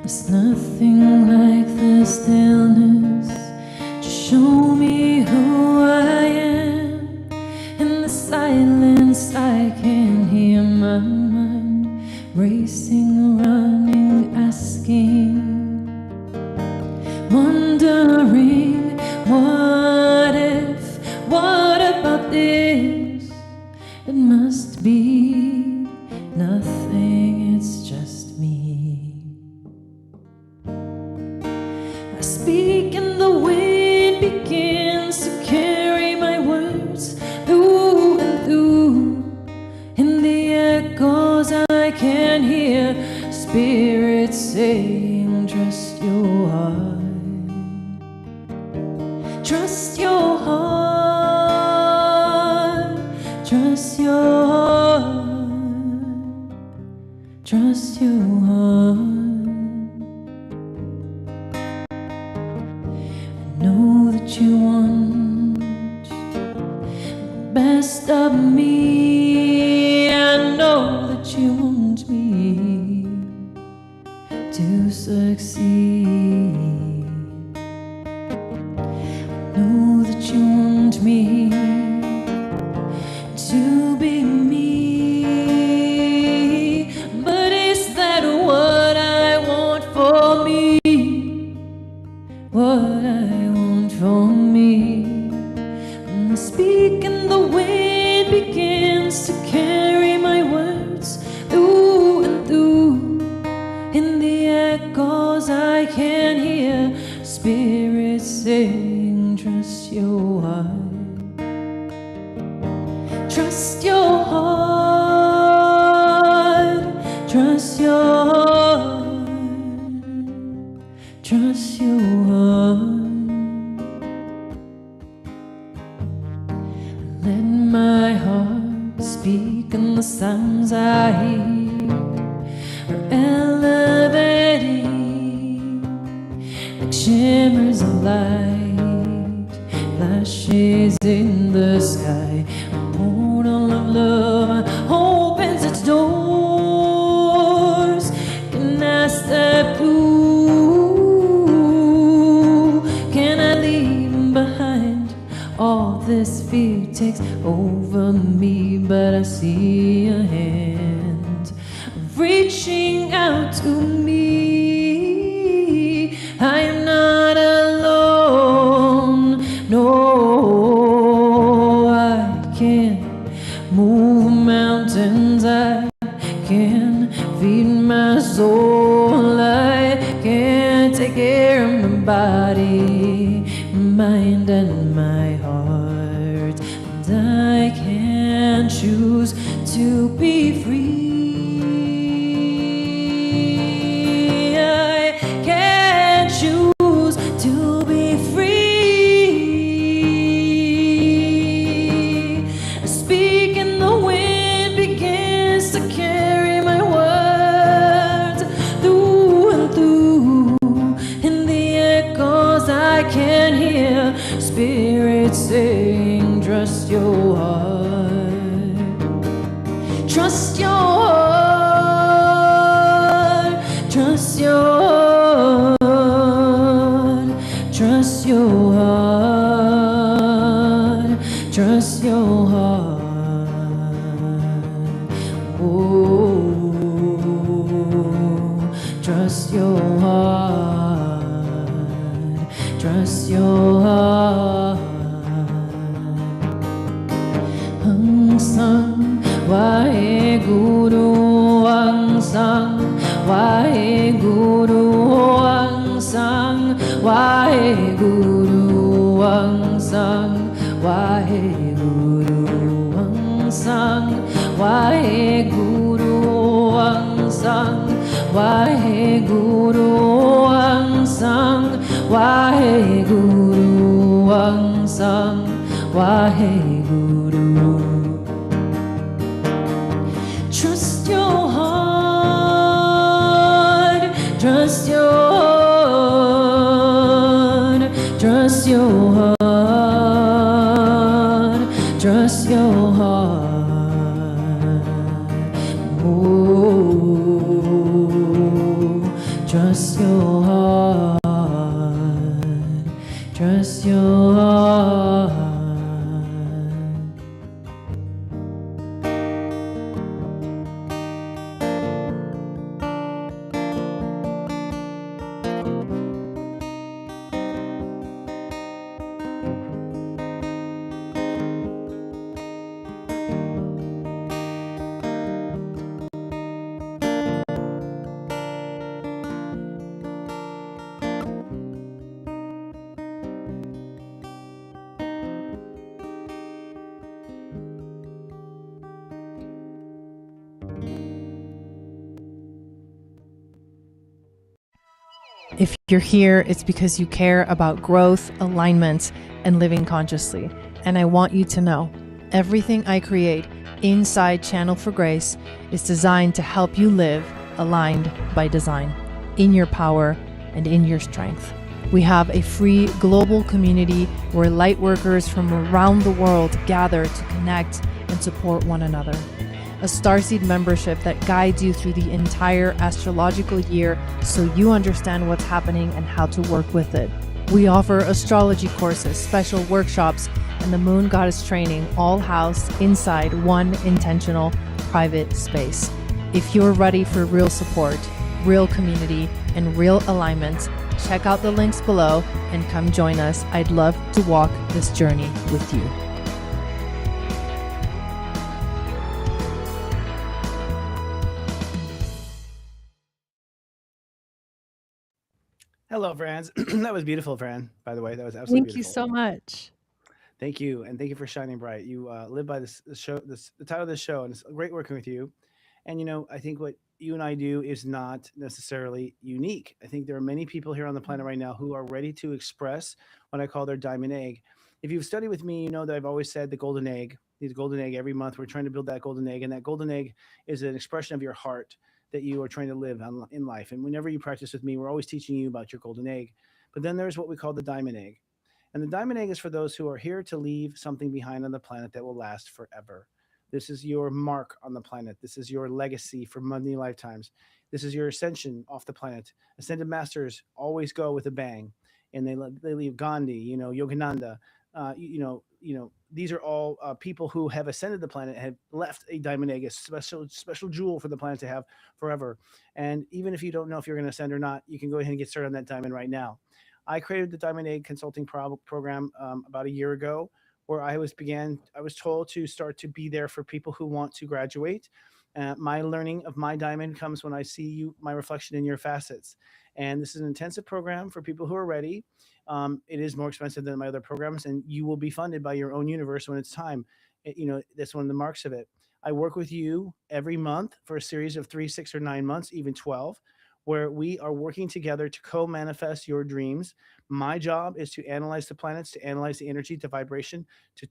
There's nothing like the stillness to show me who I am. In the silence I can hear my mind racing, running, asking, wondering, what if, what about this? It must be nothing, it's just me. I speak and the wind begins to carry my words through and through. In the echoes I can hear spirits saying, trust your heart. Trust your heart. Trust your heart. Trust know that you want the best of me. I know that you want me to succeed. I know that you want me to be me, but is that what I want for me? What I want for me? When I speak and the wind begins to carry my words through and through, in the echoes I can hear spirits saying, trust your heart. Trust your heart, trust your heart, trust your heart. Let my heart speak, and the sounds I hear are elevating like shimmers of light, flashes in the sky. Portal of love opens its doors. Can I step through? Can I leave behind? All this fear takes over me, but I see a hand reaching out to me. I am not alone. No, I can move mountains. I can feed my soul. I can take care of my body, mind, and my heart. And I can choose to be free. I can choose to be free. Speak and the wind begins to carry my words through and through. In the echoes I can hear spirits saying, trust your heart. Trust your heart. Trust your heart. Trust your heart. Trust your heart. Oh, trust your heart. Trust your heart. Ang sang Waheguru, ang sang Waheguru, ang sang Waheguru, ang sang Waheguru, ang sang Waheguru, ang sang Waheguru, ang sang Waheguru, ang sang Waheguru. Trust your heart, trust your heart, trust your heart, trust your heart. Oh, trust your heart, trust your heart. If you're here, it's because you care about growth, alignment, and living consciously. And I want you to know, everything I create inside Channel for Grace is designed to help you live aligned by design, in your power and in your strength. We have a free global community where light workers from around the world gather to connect and support one another. A Starseed membership that guides you through the entire astrological year so you understand what's happening and how to work with it. We offer astrology courses, special workshops, and the Moon Goddess training, all housed inside one intentional private space. If you're ready for real support, real community, and real alignment, check out the links below and come join us. I'd love to walk this journey with you. Hello, friends. That was beautiful, Fran. By the way, that was absolutely Thank you beautiful. so much. Thank you, and thank you for shining bright. You live by this show, the title of this show, and it's great working with you. And I think what you and I do is not necessarily unique. I think there are many people here on the planet right now who are ready to express what I call their diamond egg. If you've studied with me, you know that I've always said the golden egg. The golden egg every month. We're trying to build that golden egg, and that golden egg is an expression of your heart that you are trying to live in life. And whenever you practice with me, we're always teaching you about your golden egg. But then there's what we call the diamond egg. And the diamond egg is for those who are here to leave something behind on the planet that will last forever. This is your mark on the planet. This is your legacy for many lifetimes. This is your ascension off the planet. Ascended masters always go with a bang, and they leave Gandhi, Yogananda. These are all people who have ascended the planet, have left a diamond egg, a special jewel for the planet to have forever. And even if you don't know if you're going to ascend or not, you can go ahead and get started on that diamond right now. I created the Diamond Egg Consulting Program about a year ago, where I was told to start to be there for people who want to graduate. My learning of my diamond comes when I see my reflection in your facets. And this is an intensive program for people who are ready. It is more expensive than my other programs, and you will be funded by your own universe when it's time. That's one of the marks of it. I work with you every month for a series of 3, 6, or 9 months, even 12, where we are working together to co-manifest your dreams. My job is to analyze the planets, to analyze the energy, the vibration, to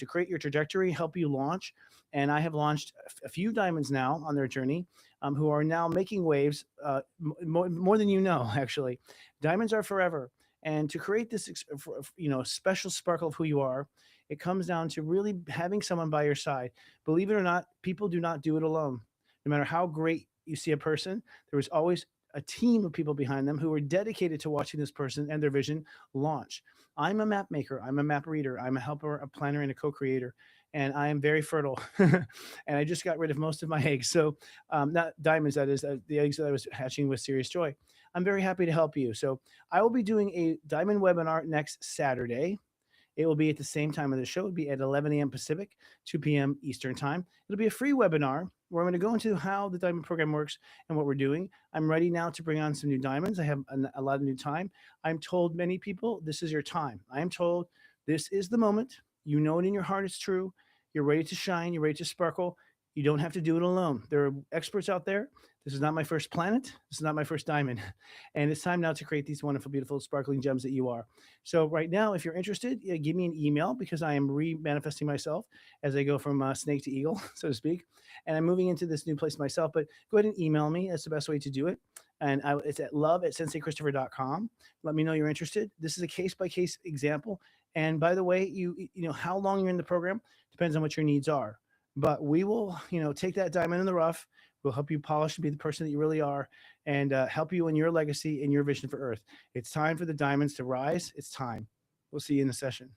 create your trajectory, help you launch. And I have launched a few diamonds now on their journey, who are now making waves, more than you know. Actually, diamonds are forever. And to create this, special sparkle of who you are, it comes down to really having someone by your side. Believe it or not, people do not do it alone. No matter how great you see a person, there was always a team of people behind them who were dedicated to watching this person and their vision launch. I'm a map maker. I'm a map reader. I'm a helper, a planner, and a co-creator. And I am very fertile. And I just got rid of most of my eggs. So, not diamonds, that is, the eggs that I was hatching with Serious Joy. I'm very happy to help you. So, I will be doing a diamond webinar next Saturday. It will be at the same time of the show. It'll be at 11 a.m. Pacific, 2 p.m. Eastern Time. It'll be a free webinar where I'm going to go into how the diamond program works and what we're doing. I'm ready now to bring on some new diamonds. I have a lot of new time. I'm told many people, this is your time. I am told this is the moment. You know it in your heart, it's true. You're ready to shine. You're ready to sparkle. You don't have to do it alone. There are experts out there. This is not my first planet. This is not my first diamond. And it's time now to create these wonderful, beautiful, sparkling gems that you are. So right now, if you're interested, give me an email, because I am re-manifesting myself as I go from snake to eagle, so to speak. And I'm moving into this new place myself. But go ahead and email me. That's the best way to do it. And it's at love@senseiChristopher.com. Let me know you're interested. This is a case-by-case example. And by the way, how long you're in the program depends on what your needs are. But we will, take that diamond in the rough. We'll help you polish and be the person that you really are, and help you in your legacy and your vision for Earth. It's time for the diamonds to rise. It's time. We'll see you in the session.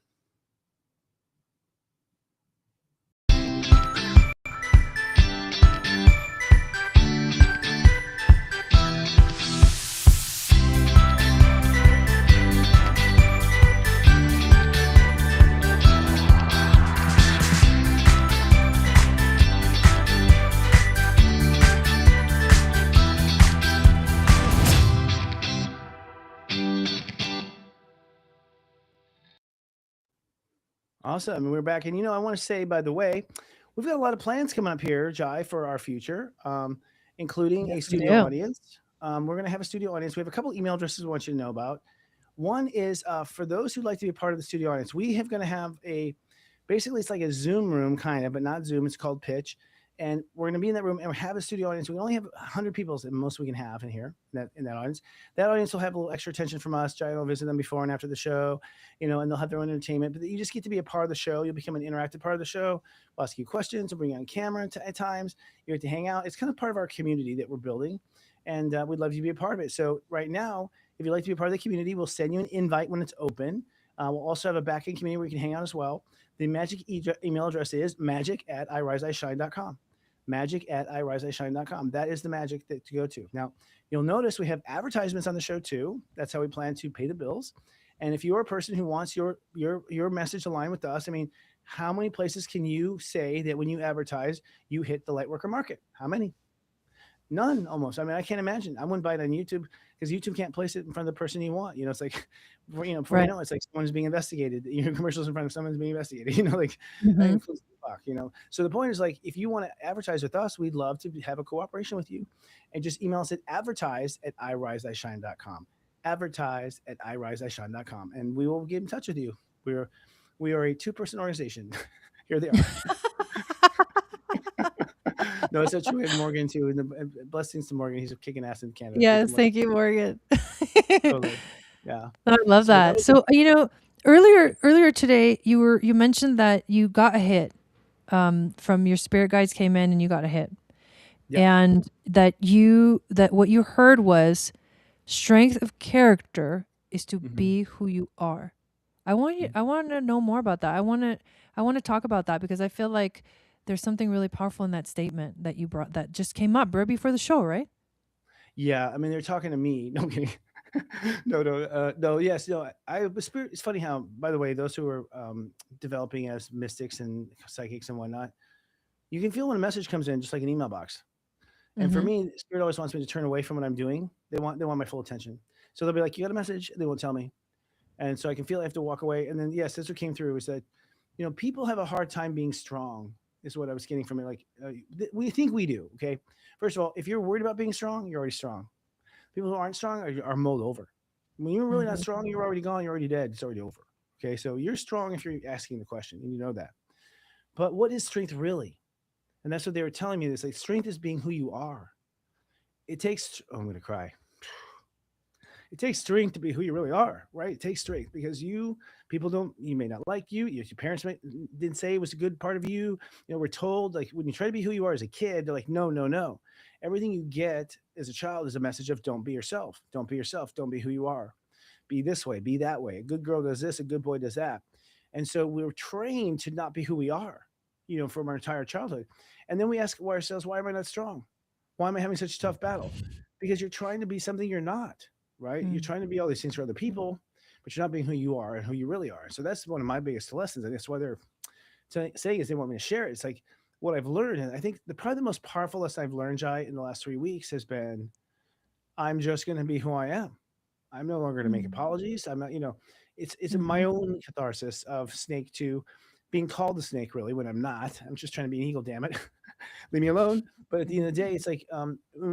Awesome. And we're back. And, I want to say, by the way, we've got a lot of plans coming up here, Jai, for our future, including a Yes, we studio do. audience. We're going to have a studio audience. We have a couple email addresses we want you to know about. One is for those who'd like to be a part of the studio audience. We have going to have basically it's like a Zoom room kind of, but not Zoom. It's called Pitch. And we're going to be in that room and we have a studio audience. We only have 100 people, the most we can have in here, in that audience. That audience will have a little extra attention from us. Jai will visit them before and after the show, and they'll have their own entertainment. But you just get to be a part of the show. You'll become an interactive part of the show. We'll ask you questions. We'll bring you on camera at times. You get to hang out. It's kind of part of our community that we're building, and we'd love you to be a part of it. So right now, if you'd like to be a part of the community, we'll send you an invite when it's open. We'll also have a back-end community where you can hang out as well. The magic email address is magic@iriseshine.com. Magic@iriseshine.com. That is the magic to go to. Now, you'll notice we have advertisements on the show too. That's how we plan to pay the bills. And if you're a person who wants your message aligned with us, I mean, how many places can you say that when you advertise, you hit the Lightworker market? How many? None, almost. I mean, I can't imagine. I wouldn't buy it on YouTube because YouTube can't place it in front of the person you want. It's like, before you Right. know, it's like someone's being investigated. Your commercials in front of someone's being investigated. Like that Hmm. includes the fuck. So the point is, like, if you want to advertise with us, we'd love to have a cooperation with you, and just email us at advertise@iriseshine.com. Advertise@iriseshine.com, and we will get in touch with you. We are a 2-person organization. Here they are. No, it's not true. We have Morgan too. And blessings to Morgan. He's kicking ass in Canada. Yes, thank you, Morgan. Totally. Yeah. I love So that that. was So, earlier today, you mentioned that you got a hit from your spirit guides came in and you got a hit. Yep. And that what you heard was strength of character is to Mhm. be who you are. I want to know more about that. I want to talk about that because I feel like there's something really powerful in that statement that you brought that just came up right before the show, right? Yeah. I mean, they're talking to me. No I'm kidding. No. Yes. No. Spirit. It's funny how, by the way, those who are developing as mystics and psychics and whatnot, you can feel when a message comes in, just like an email box. And for Mhm. me, Spirit always wants me to turn away from what I'm doing. They want my full attention. So they'll be like, "You got a message?" They won't tell me, and so I can feel I have to walk away. And then yes, that's what came through is that people have a hard time being strong. Is what I was getting from it. Like we think we do. Okay, first of all, if you're worried about being strong, you're already strong. People who aren't strong are mulled over. When you're really not Mhm. strong, you're already gone. You're already dead. It's already over. Okay, so you're strong if you're asking the question, and you know that. But what is strength really? And that's what they were telling me. This like strength is being who you are. It takes. Oh, I'm gonna cry. It takes strength to be who you really are, right? It takes strength because people don't, you may not like you. Your parents didn't say it was a good part of you. We're told like when you try to be who you are as a kid, they're like, no, no, no. Everything you get as a child is a message of don't be yourself. Don't be yourself. Don't be who you are. Be this way, be that way. A good girl does this, a good boy does that. And so we're trained to not be who we are, from our entire childhood. And then we ask ourselves, why am I not strong? Why am I having such a tough battle? Because you're trying to be something you're not, right? You're Mm. trying to be all these things for other people, but you're not being who you are and who you really are. So that's one of my biggest lessons. And that's why they're saying is they want me to share it. It's like what I've learned. And I think probably the most powerful lesson I've learned, Jai, in the last 3 weeks has been I'm just going to be who I am. I'm no longer going to make Mm. apologies. I'm not, it's my Mhm. own catharsis of snake to being called a snake really when I'm not. I'm just trying to be an eagle, damn it. Leave me alone. But at the end of the day, it's like,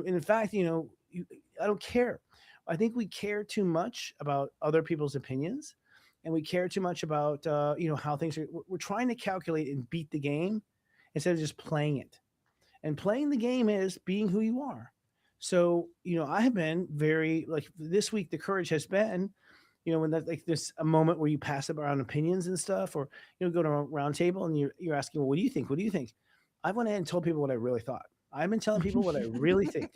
in fact, I don't care. I think we care too much about other people's opinions, and we care too much about, how things are. We're trying to calculate and beat the game instead of just playing it. And playing the game is being who you are. So, I have been very like this week. The courage has been, when that like there's a moment where you pass around opinions and stuff, or go to a round table and you're asking, well, what do you think? What do you think? I went ahead and told people what I really thought. I've been telling people what I really think,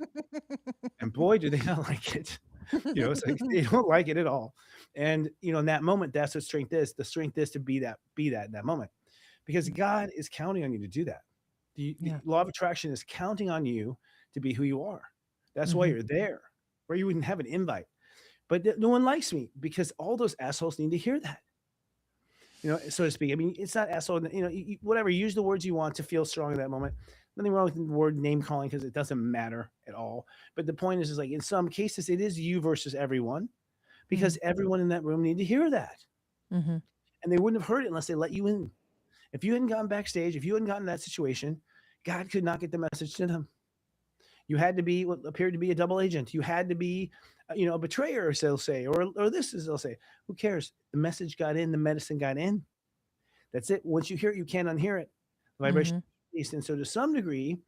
and boy, do they not like it. It's like they don't like it at all. And in that moment, that's what strength is. The strength is to be that in that moment, because God is counting on you to do that. The Yeah. law of attraction is counting on you to be who you are. That's why Mhm. you're there, or you wouldn't have an invite. But no one likes me because all those assholes need to hear that, so to speak. I mean, it's not asshole, whatever. Use the words you want to feel strong in that moment. Nothing wrong with the word name calling because it doesn't matter at all. But the point is like in some cases, it is you versus everyone because Mm. everyone in that room needed to hear that. Mhm. And they wouldn't have heard it unless they let you in. If you hadn't gotten backstage, if you hadn't gotten in that situation, God could not get the message to them. You had to be what appeared to be a double agent. You had to be, a betrayer, as they'll say, or this, as they'll say. Who cares? The message got in. The medicine got in. That's it. Once you hear it, you can't unhear it. The vibration Mhm. beast, and so to some degree,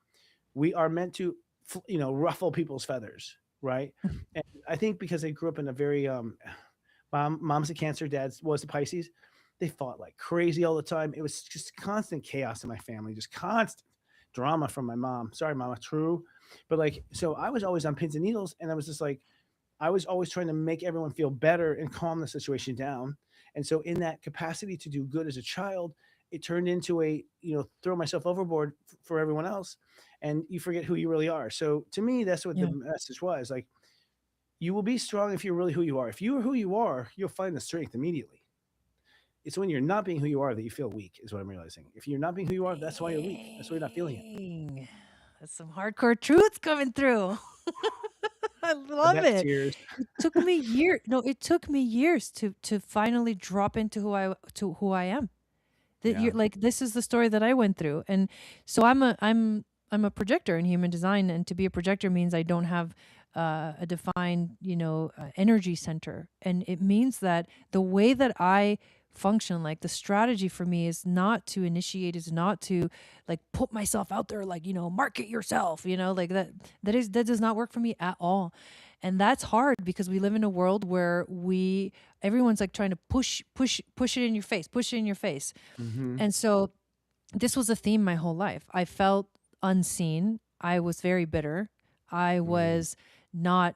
we are meant to, ruffle people's feathers, right? And I think because they grew up in a very mom's a Cancer, dad's was a Pisces. They fought like crazy all the time. It was just constant chaos in my family, just constant drama from my mom. Sorry, mama, true. But like, so I was always on pins and needles, and I was just like, I was always trying to make everyone feel better and calm the situation down. And so, in that capacity to do good as a child, it turned into a, throw myself overboard for everyone else, and you forget who you really are. So, to me, that's what the Yeah. message was. Like, you will be strong if you're really who you are. If you are who you are, you'll find the strength immediately. It's when you're not being who you are that you feel weak, is what I'm realizing. If you're not being who you are, that's why you're weak. That's why you're not feeling it. Dang. That's some hardcore truths coming through. I I love got it. tears. It took me years. No, it took me years to finally drop into who I am. That Yeah. you're like, this is the story that I went through. And so I'm a projector in human design, and to be a projector means I don't have a defined, energy center. And it means that the way that I function, like the strategy for me is not to initiate, is not to like put myself out there, like, market yourself, like that does not work for me at all. And that's hard because we live in a world where everyone's like trying to push it in your face, push it in your face. Hmm. And so this was a theme my whole life. I felt unseen. I was very bitter. I was not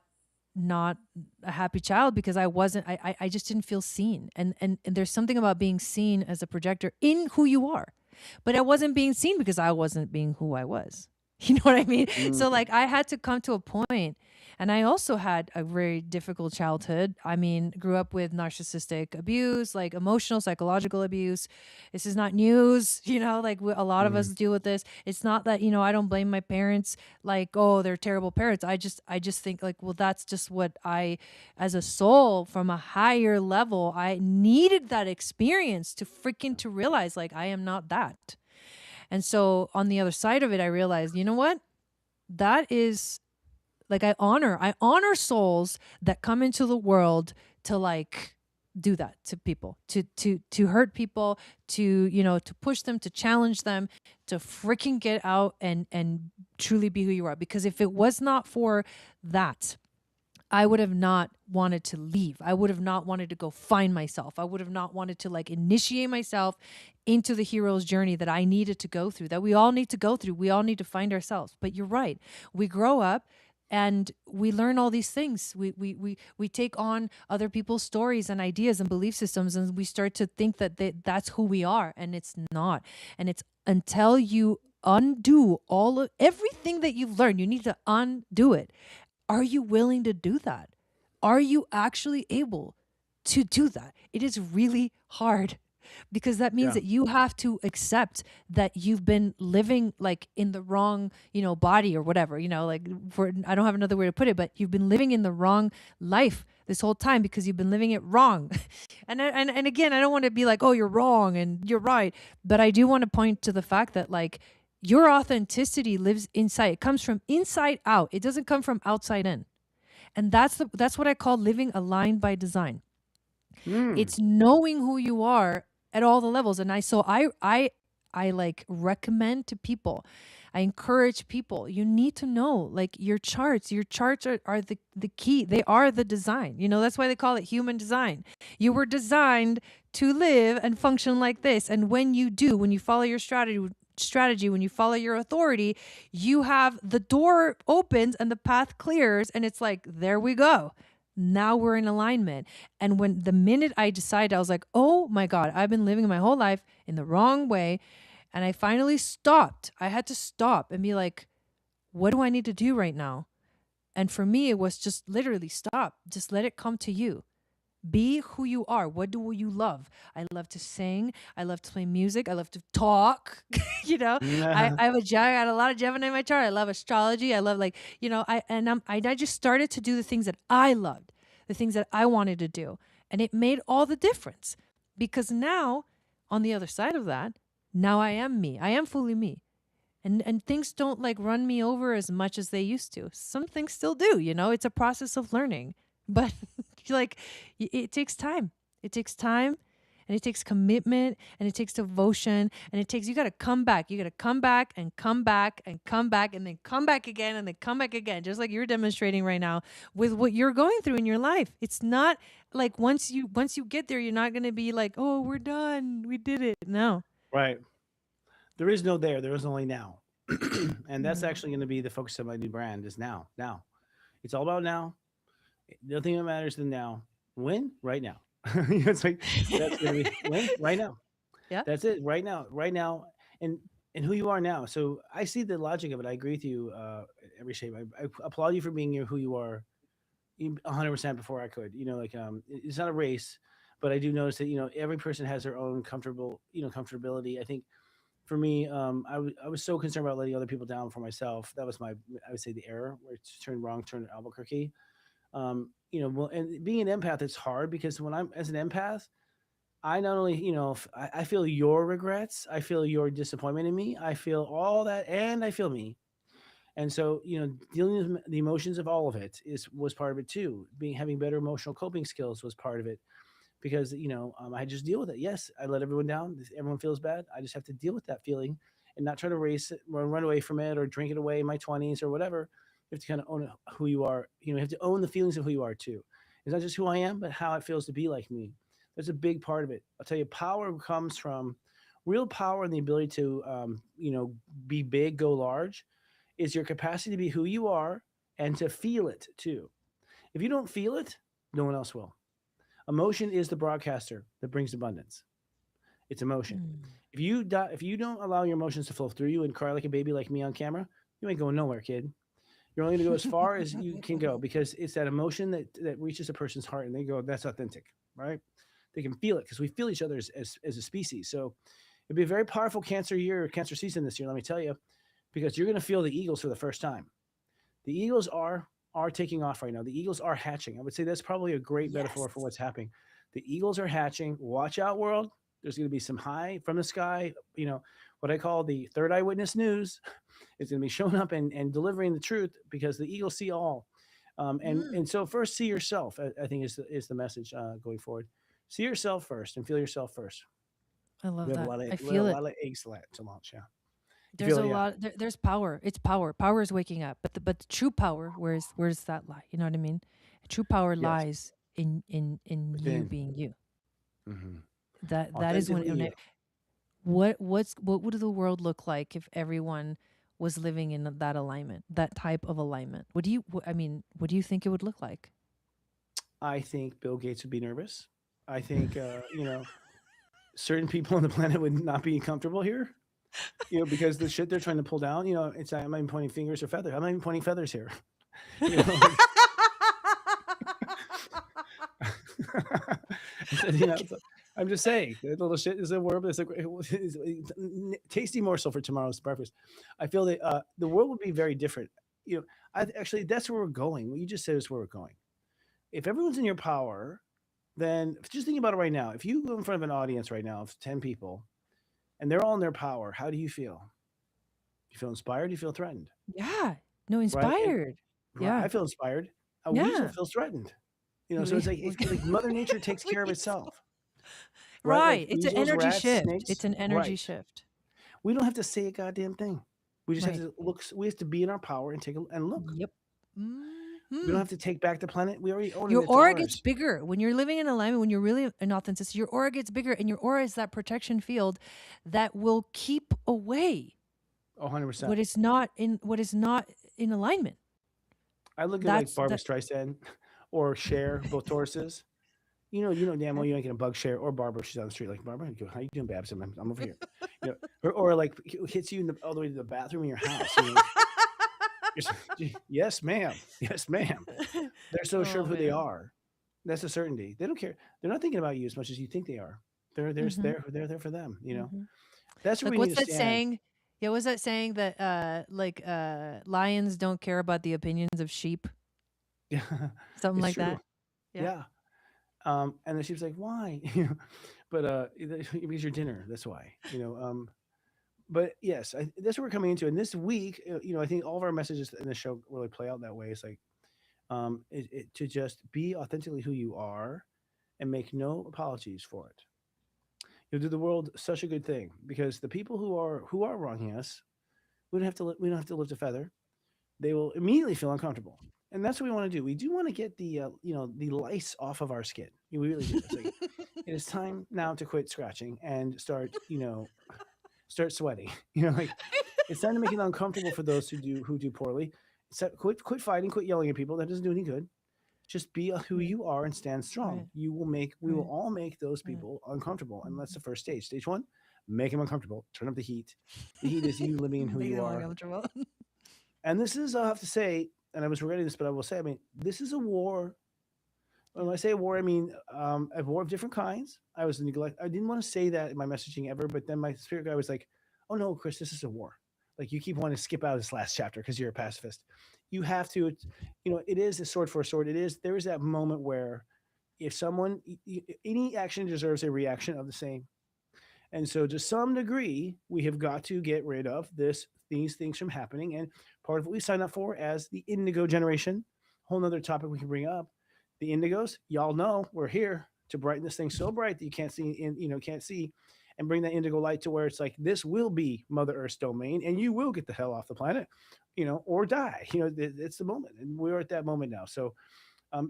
a happy child because I wasn't I just didn't feel seen. And there's something about being seen as a projector in who you are. But I wasn't being seen because I wasn't being who I was. You know what I mean? So like I had to come to a point, and I also had a very difficult childhood. I mean, grew up with narcissistic abuse, like emotional, psychological abuse. This is not news, like a lot of us deal with this. It's not that, I don't blame my parents, like, oh, they're terrible parents. I just think like, well, that's just what I, as a soul from a higher level, I needed that experience to realize like I am not that. And so on the other side of it, I realized, you know what? That is like I honor souls that come into the world to like do that to people, to hurt people, to push them, to challenge them, to freaking get out and truly be who you are. Because if it was not for that, I would have not wanted to leave. I would have not wanted to go find myself. I would have not wanted to like initiate myself into the hero's journey that I needed to go through, that we all need to go through. We all need to find ourselves. But you're right. We grow up and we learn all these things. We take on other people's stories and ideas and belief systems, and we start to think that that's who we are, and it's not. And it's until you undo everything that you've learned, you need to undo it. Are you willing to do that? Are you actually able to do that? It is really hard because that means Yeah. that you have to accept that you've been living like in the wrong, body or whatever, like I don't have another way to put it, but you've been living in the wrong life this whole time because you've been living it wrong. And again, I don't want to be like, oh, you're wrong and you're right. But I do want to point to the fact that like, your authenticity lives inside. It comes from inside out. It doesn't come from outside in. And that's what I call living aligned by design. Mm. It's knowing who you are at all the levels. And I like recommend to people, I encourage people, you need to know like your charts are the key. They are the design. That's why they call it human design. You were designed to live and function like this. And when you follow your strategy, when you follow your authority, you have the door opens and the path clears, and it's like, there we go. Now we're in alignment. And when the minute I decided, I was like, oh my God, I've been living my whole life in the wrong way. And I finally stopped. I had to stop and be like, what do I need to do right now? And for me, it was just literally stop. Just let it come to you. Be who you are. What do you love? I love to sing. I love to play music. I love to talk. I have I got a lot of Gemini in my chart. I love astrology. I love I just started to do the things that I loved, the things that I wanted to do. And it made all the difference because now on the other side of that, now I am me. I am fully me. And things don't like run me over as much as they used to. Some things still do, it's a process of learning. But like it takes time. It takes time. and it takes commitment, and it takes devotion, and you got to come back. You got to come back and come back and come back and then come back again and then come back again, just like you're demonstrating right now with what you're going through in your life. It's not like once you get there, you're not going to be like, oh, we're done, we did it. No. Right. There is no there. There is only now. And that's Mm. actually going to be the focus of my new brand is now. Now. It's all about now. Nothing that matters than now. When? Right now. It's like that's gonna be when? Right now. Yeah. That's it. Right now. Right now. And who you are now. So I see the logic of it. I agree with you every shape. I applaud you for being who you are 100% before I could. Like it's not a race, but I do notice that every person has their own comfortability. I think for me, I was so concerned about letting other people down for myself. That was I would say the error where it's turned wrong, turned Albuquerque. Well, and being an empath, it's hard because when I'm as an empath, I not only, I feel your regrets, I feel your disappointment in me, I feel all that, and I feel me. And so, dealing with the emotions of all of it was part of it too. Having better emotional coping skills was part of it because I just deal with it. Yes, I let everyone down. Everyone feels bad. I just have to deal with that feeling and not try to race it, run away from it, or drink it away in my 20s or whatever. You have to kind of own who you are. You have to own the feelings of who you are too. It's not just who I am, but how it feels to be like me. That's a big part of it. I'll tell you, power comes from real power and the ability to, be big, go large, is your capacity to be who you are and to feel it too. If you don't feel it, no one else will. Emotion is the broadcaster that brings abundance. It's emotion. Mm. If you don't allow your emotions to flow through you and cry like a baby like me on camera, you ain't going nowhere, kid. You're only going to go as far as you can go because it's that emotion that reaches a person's heart and they go, that's authentic, right? They can feel it because we feel each other as a species. So it'd be a very powerful Cancer year, Cancer season this year, let me tell you, because you're going to feel the Eagles for the first time. The Eagles are taking off right now. The Eagles are hatching. I would say that's probably a great metaphor for Yes. what's happening. The Eagles are hatching. Watch out, world. There's going to be some high from the sky. What I call the third eyewitness news. It's going to be showing up and delivering the truth because the Eagles see all. And Mm. so first see yourself. I think is the message going forward. See yourself first and feel yourself first. I love We have a that. lot of I we have a feel it. lot of eggs to launch. Yeah, you There's feel a it. Yeah. lot there's power. It's power. Power is waking up. But the true power, where's that lie? You know what I mean? True power Yes. lies in you Within. being you. Hmm. That is Authentically when you. it, what would the world look like if everyone was living in that alignment, that type of alignment? I mean, what do you think it would look like? I think Bill Gates would be nervous. I think certain people on the planet would not be comfortable here. Because the shit they're trying to pull down. I'm not even pointing fingers or feathers. I'm not even pointing feathers here. Like it's I'm just saying, that little shit is a word. It's a tasty morsel for tomorrow's breakfast. I feel that the world would be very different. Actually, that's where we're going. What you just said is where we're going. If everyone's in your power, then just think about it right now. If you go in front of an audience right now of 10 people and they're all in their power, how do you feel? You feel inspired? You feel threatened, Yeah. No, right? inspired. Right, Yeah. I feel inspired. A weasel Yeah. feels threatened. So We, it's like we, like Mother Nature takes care of we itself, right? Like Right. It's an weasels, energy rats, shift. snakes. It's an energy Right. shift. We don't have to say a goddamn thing. We just have Right. to look. We have to be in our power and and look. Yep. We don't Hmm. have to take back the planet. We already own it. Your It's aura gets ours. bigger when you're living in alignment, when you're really in authenticity. Your aura gets bigger, and your aura is that protection field that will keep away 100%. what is not in alignment. I look at like That's Barbara that. Streisand or Cher, both Tauruses. Damn well you ain't gonna bug Cher or Barbara. She's on the street like Barbara. You go, how you doing, Babs? I'm over here. Or like hits you all the way to the bathroom in your house. Yes, ma'am. Yes, ma'am. They're so sure Oh of who they man. are. That's a certainty. They don't care. They're not thinking about you as much as you think they are. Hmm. They're there for them. Hmm. That's where Like we need what's to that stand. saying? Yeah, what's that saying that lions don't care about the opinions of sheep? Yeah, Something it's like true. that. Yeah. Yeah. And then she was like, "Why?" But because your dinner. That's why. But yes, that's what we're coming into. And this week, I think all of our messages in the show really play out that way. It's like to just be authentically who you are and make no apologies for it. You'll do the world such a good thing because the people who are wronging us, we don't have to lift a feather. They will immediately feel uncomfortable, and that's what we want to do. We do want to get the the lice off of our skin. We really do. It's like it is time now to quit scratching and start start sweating. Like it's time to make it uncomfortable for those who do poorly. So quit fighting, quit yelling at people. That doesn't do any good. Just be who Right. you are and stand strong. Right. We will Right. all make those Right. people uncomfortable, and that's Mhm. the first stage. Stage one, make them uncomfortable. Turn up the heat. The heat is you living in who Make you them are. uncomfortable. And this is, I have to say, and I was regretting this, but I will say, I mean, this is a war. When Yeah. I say war, I mean a war of different kinds. I was neglect. I didn't want to say that in my messaging ever, but then my spirit guy was like, "Oh no, Chris, this is a war. Like you keep wanting to skip out of this last chapter because you're a pacifist. You have to. It is a sword for a sword. It is. There is that moment where if any action deserves a reaction of the same. And so, to some degree, we have got to get rid of these things from happening. And part of what we signed up for as the Indigo generation, whole nother topic we can bring up. The Indigos, y'all know we're here to brighten this thing so bright that you can't see, can't see, and bring that indigo light to where it's like this will be Mother Earth's domain, and you will get the hell off the planet, or die. It's the moment, and we're at that moment now. So,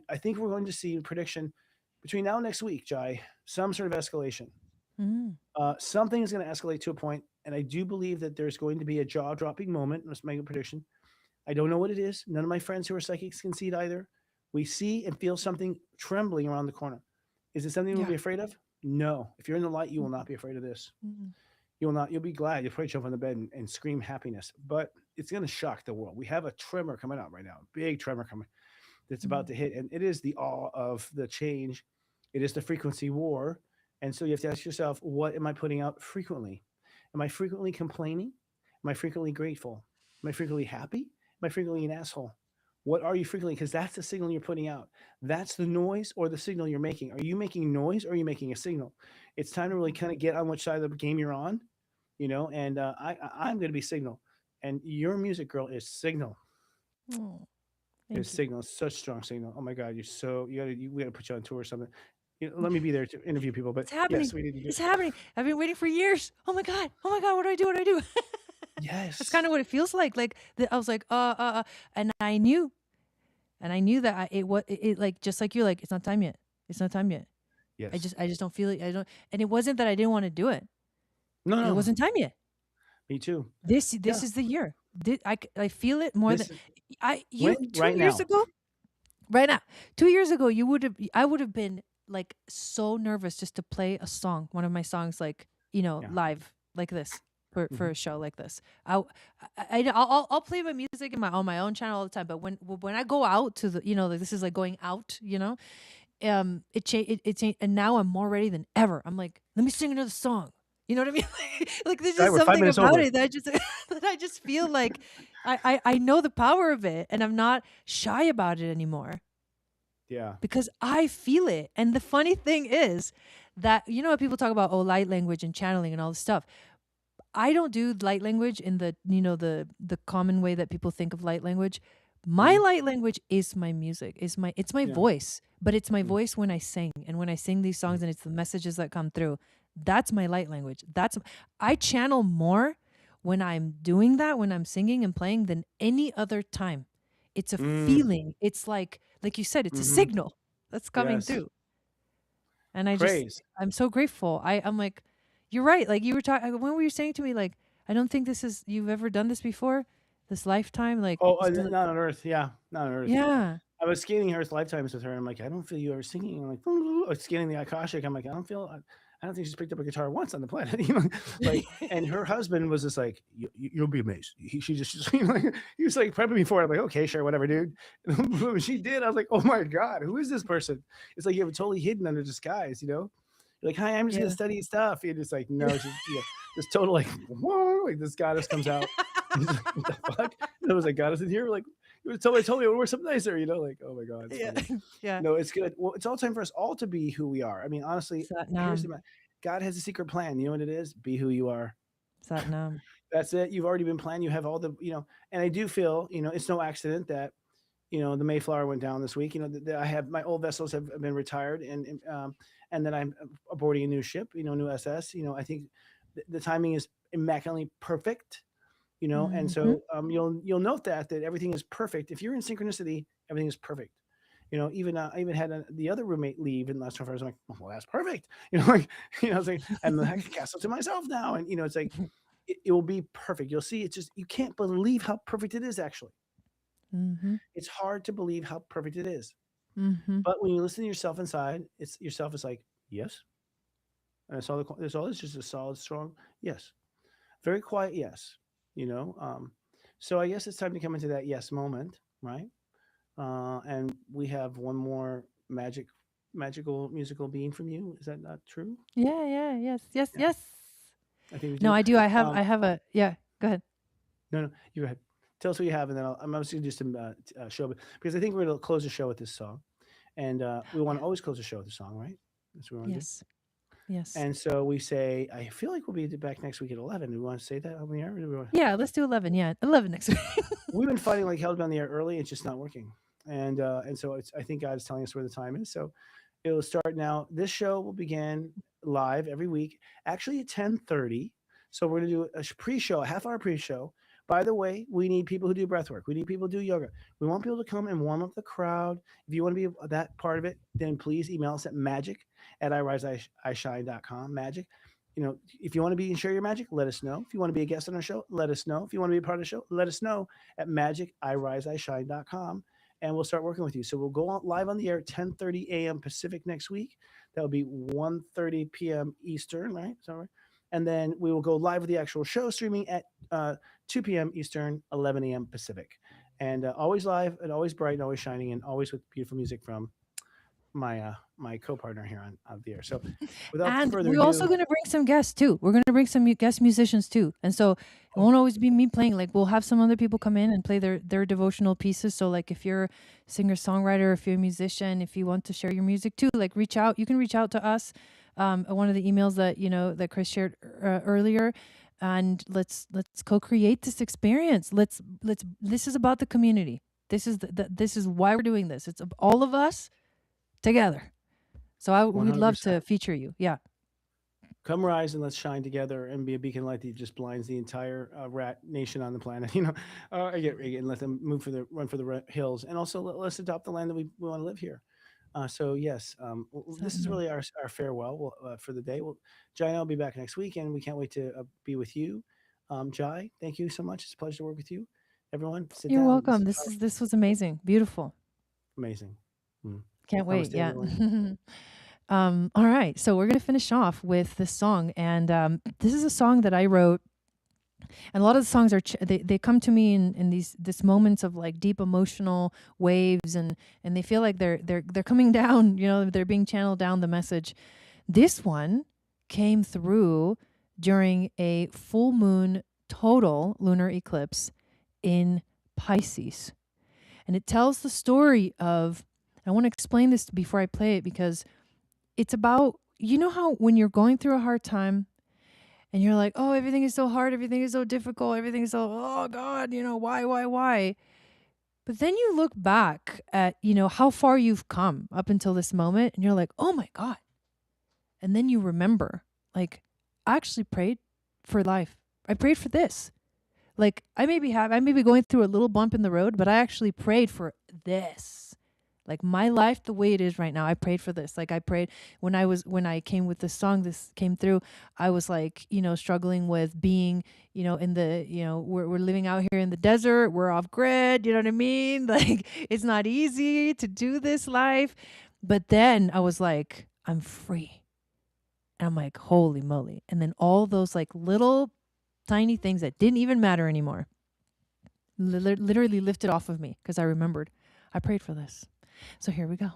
I think we're going to see a prediction between now and next week, Jai, some sort of escalation. Mm. Something is going to escalate to a point, and I do believe that there's going to be a jaw dropping moment. Let's make a prediction. I don't know what it is. None of my friends who are psychics can see it either. We see and feel something trembling around the corner. Is it something we'll Yeah. be afraid of? No. If you're in the light, you will Mm. not be afraid of this. Mm. You will not. You'll be glad. You'll probably jump on the bed and scream happiness. But it's going to shock the world. We have a tremor coming out right now, a big tremor coming that's about Mm. to hit, and it is the awe of the change. It is the frequency war, and so you have to ask yourself, what am I putting out frequently? Am I frequently complaining? Am I frequently grateful? Am I frequently happy? Am I frequently an asshole? What are you frequently? Because that's the signal you're putting out. That's the noise or the signal you're making. Are you making noise or are you making a signal? It's time to really kind of get on which side of the game you're on, And I'm going to be signal, and your music girl is signal. Oh, Is thank you. signal. It's such strong signal. Oh my God, we gotta put you on tour or something. Let me be there to interview people. But It's happening. yes, we need to do It's it. happening. I've been waiting for years. Oh my god. Oh my god. What do I do? What do I do? That's kind Yes, of what it feels like. I was like, and I knew, that like just like you, like it's not time yet. It's not time yet. yes. I just don't feel it. I don't. And it wasn't that I didn't want to do it. No, It no, wasn't time yet. me too. This Yeah, is the year. I feel it more than this is you when 2 years ago. Right now, 2 years ago, I would have been like so nervous just to play a song, one of my songs, like yeah. live like this for Hmm. a show like this. I'll play my music on my own channel all the time, but when I go out to the like this is like going out, it changed, and now I'm more ready than ever. I'm like, let me sing another song. You know what I mean? Like there's All right, just we're five something minutes about over. it that I just that I just feel like I know the power of it, and I'm not shy about it anymore Yeah. because I feel it. And the funny thing is that how people talk about light language and channeling and all this stuff. I don't do light language in the the common way that people think of light language. My Hmm. light language is my music, it's my Yeah. voice, but it's my Mm, voice when I sing and when I sing these mm, songs and it's the messages that come through. That's my light language. I channel more when I'm doing that, when I'm singing and playing than any other time. It's a mm, feeling. It's like you said, it's a hmm. signal that's coming Yes. through. And Praise. I'm so grateful. I'm like, you're right. Like you were talking when were you saying to me, like, I don't think you've ever done this before, this lifetime. Like, Oh, like, not on Earth. Yeah, not on Earth. yeah, I was scanning Earth lifetimes with her. And I'm like, I don't feel you ever singing. I'm like, I was scanning the Akashic. I'm like, I don't think she's picked up a guitar once on the planet. Like, and her husband was just like, you'll be amazed. She just, he was like prepping me for it. I'm like, okay, sure, whatever, dude. When she did, I was like, oh my God, who is this person? It's like you have it totally hidden under disguise. You're like, hi, I'm just gonna yeah. study stuff. And it's like, no, she's this total like, whoa, like this goddess comes out. He's like, what the fuck? And I was like, goddess in here, like, you told me we're something nicer. Like, oh my God, it's Yeah, funny. yeah. No, it's good. Well, it's all time for us all to be who we are. I mean, honestly, here's Satnam, God has a secret plan. You know what it is? Be who you are. Satnam. That's it. You've already been planned. You have all and I do feel, it's no accident that the Mayflower went down this week. I have my old vessels have been retired, and then I'm boarding a new ship, new SS. I think the timing is immaculately perfect. And Mhm. so you'll note that everything is perfect. If you're in synchronicity, everything is perfect. Even I even had the other roommate leave in the last 24 hours. I'm like, "Oh, well, that's perfect." Like, it's like I'm the castle to myself now, and it's like it will be perfect. You'll see. It's just you can't believe how perfect it is. Actually, Mhm. it's hard to believe how perfect it is. Mhm. But when you listen to yourself inside, it's yourself is like, yes, and that's all. It's just a solid, strong yes, very quiet yes. You know. So I guess it's time to come into that yes moment, right? And we have one more magical musical being from you. Is that not true? Yeah, yeah, yes, yes, Yeah, yes. I think we No, do. I do. Um, I have a yeah. Go ahead. no, no, you go ahead. Tell us what you have, and then I'm just going to do some show because I think we're going to close the show with this song, and we want to always close the show with the song, right? That's what we want to do. Yes. Yes. And so we say, I feel like we'll be back next week at 11. Do we want to say that on the air? Or do we wanna- Yeah, let's do 11. Yeah, 11 next week. We've been fighting like hell to be on the air early. It's just not working. And so I think God is telling us where the time is. So it will start now. This show will begin live every week, actually at 10:30. So we're going to do a pre-show, a half-hour pre-show. By the way, we need people who do breath work. We need people who do yoga. We want people to come and warm up the crowd. If you want to be that part of it, then please email us at magic@iriseshine.com. Magic. If you want to be and share your magic, let us know. If you want to be a guest on our show, let us know. If you want to be a part of the show, let us know at magic@iriseshine.com, and we'll start working with you. So we'll go on live on the air at 10:30 a.m. Pacific next week. That will be 1:30 p.m. Eastern, right? Sorry. And then we will go live with the actual show streaming at 2 p.m. Eastern, 11 a.m. Pacific. And always live and always bright and always shining and always with beautiful music from my co-partner here on the air. So without And further we're also ado, going to bring some guests too. We're going to bring some guest musicians too. And so it oh, won't always be me playing. Like we'll have some other people come in and play their devotional pieces. So like if you're a singer-songwriter, if you're a musician, if you want to share your music too, like reach out. You can reach out to us. At one of the emails that that Chris shared earlier, and let's co-create this experience. Let's This is about the community. This is this is why we're doing this. It's all of us together. So we'd love 100%. to feature you. Yeah. Come rise and let's shine together and be a beacon light that just blinds the entire rat nation on the planet. And let them run for the hills, and also let's adopt the land that we want to live here. So yes, this is Certainly. really our farewell for the day. Jai and I'll be back next week, and we can't wait to be with you. Jai, thank you so much. It's a pleasure to work with you. Everyone, sit You're down. This welcome. is powerful. This was amazing. Beautiful. Amazing. Mm. Can't wait. Namaste, Yeah. everyone. All right. So we're gonna finish off with this song, and this is a song that I wrote. And a lot of the songs are they come to me in this moments of like deep emotional waves, and they feel like they're coming down. They're being channeled down the message. This one came through during a full moon total lunar eclipse in Pisces. And it tells the story of, I want to explain this before I play it because it's about, how when you're going through a hard time and you're like, oh, everything is so hard, everything is so difficult, everything is so, oh God, why? But then you look back at, how far you've come up until this moment and you're like, oh my God. And then you remember, like, I actually prayed for life. I prayed for this. Like I may be going through a little bump in the road, but I actually prayed for this. Like my life the way it is right now, I prayed for this. Like I prayed when I came with this song, this came through, I was like, struggling with being, in the, we're living out here in the desert, we're off grid, you know what I mean? Like it's not easy to do this life. But then I was like, I'm free. And I'm like, holy moly. And then all those like little tiny things that didn't even matter anymore literally lifted off of me because I remembered I prayed for this. So here we go.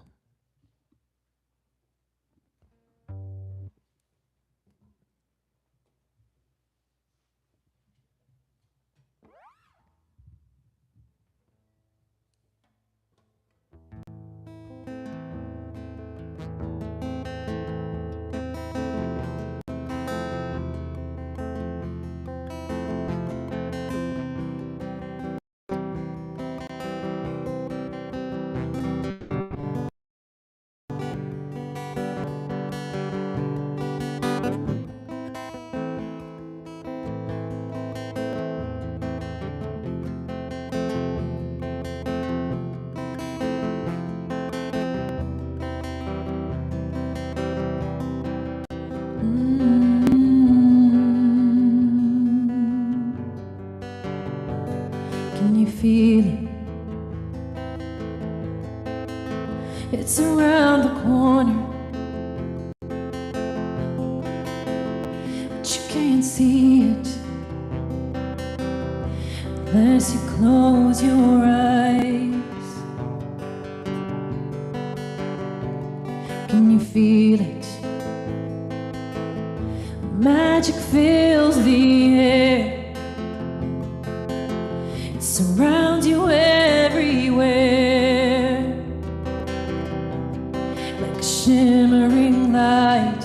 feel it? It's around the corner, but you can't see it unless you close your eyes. Can you feel it? Magic fills the air. It surrounds you everywhere, like a shimmering light.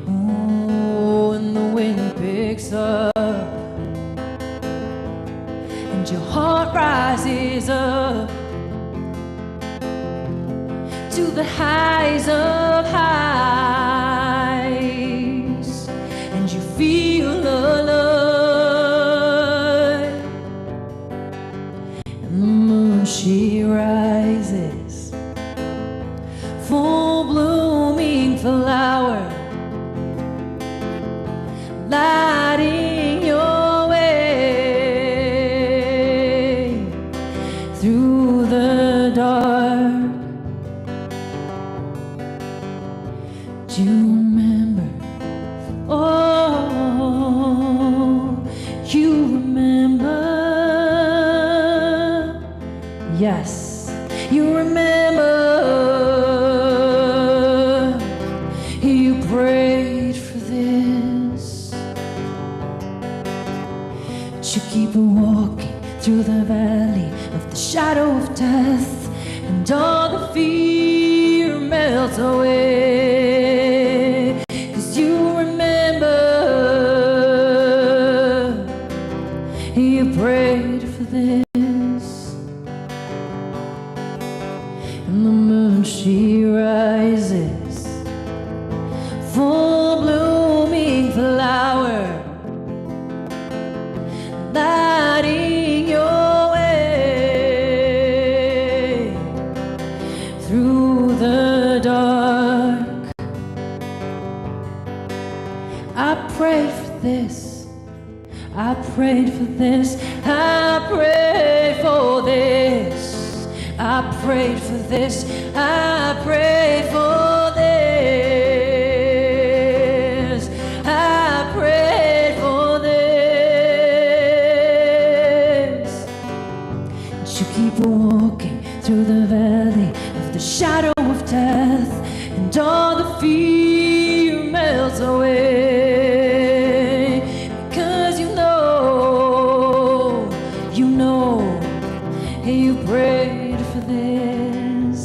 Oh, and the wind picks up, and your heart rises up to the highs of highs, and you feel alive. And the moon, she rises, full blooming flower, lighting your way through the dark. Do you remember? Oh, you remember? Yes, you remember. You prayed for this, but you keep walking through the valley of the shadow of death, and all the fear melts away. 'Cause you remember, you prayed for this, and the moon, she rises, full blooming flower, lighting your way through the dark. I prayed for this, I prayed for this, I prayed for this, I prayed for this, I prayed for this, I prayed for this. And you keep walking through the valley of the shadow of death, and all the fear melts away. Because you know, you prayed for this.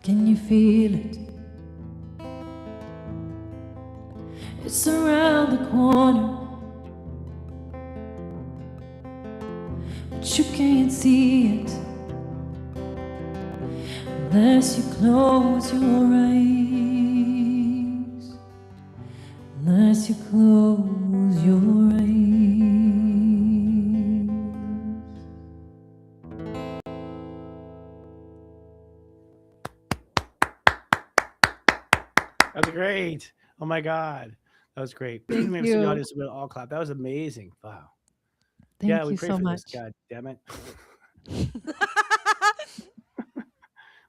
Can you feel it? It's around the corner, but you can't see it unless you close your eyes. Unless you close your eyes. That's great. Oh my God. That was great. Thank Maybe some of the you. audience will all clap. That was amazing. Wow. Thank Yeah, we you pray so for much. this. God damn it.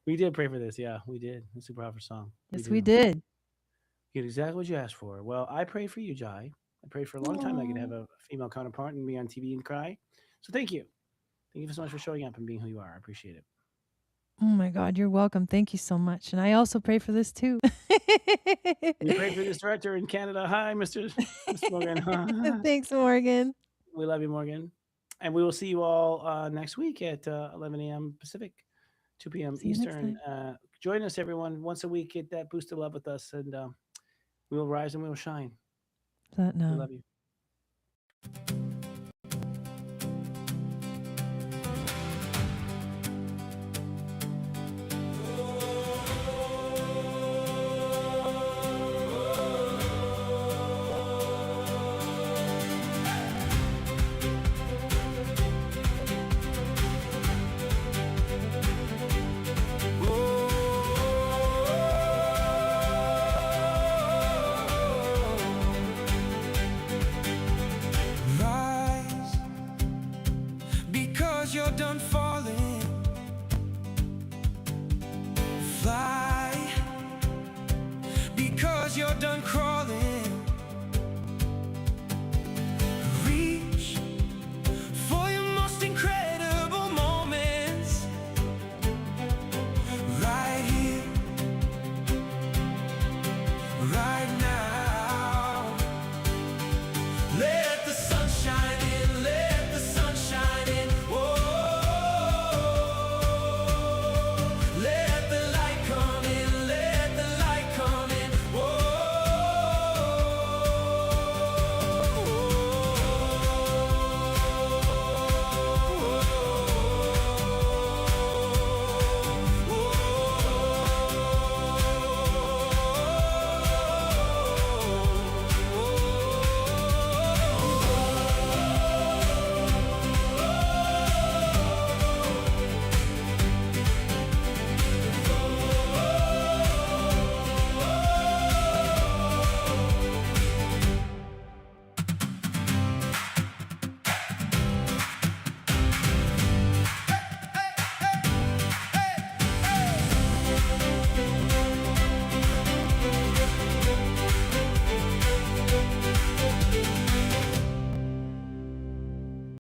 We did pray for this. Yeah, we did. It's a super powerful song. Yes, do. we did. You get exactly what you asked for. Well, I prayed for you, Jai. I prayed for a long time I could have Aw. a female counterpart and be on TV and cry. So thank you. Thank you so much for showing up and being who you are. I appreciate it. Oh my God, you're welcome. Thank you so much. And I also pray for this too. We prayed for this director in Canada. Hi, Mr. Morgan. Thanks, Morgan. We love you, Morgan. And we will see you all next week at 11 a.m. Pacific, 2 p.m. See you next Eastern. time. Join us, everyone, once a week. Get that boost of love with us, and we will rise and we will shine. That We now. love you. Rise, because you're done falling. Fly, because you're done crawling.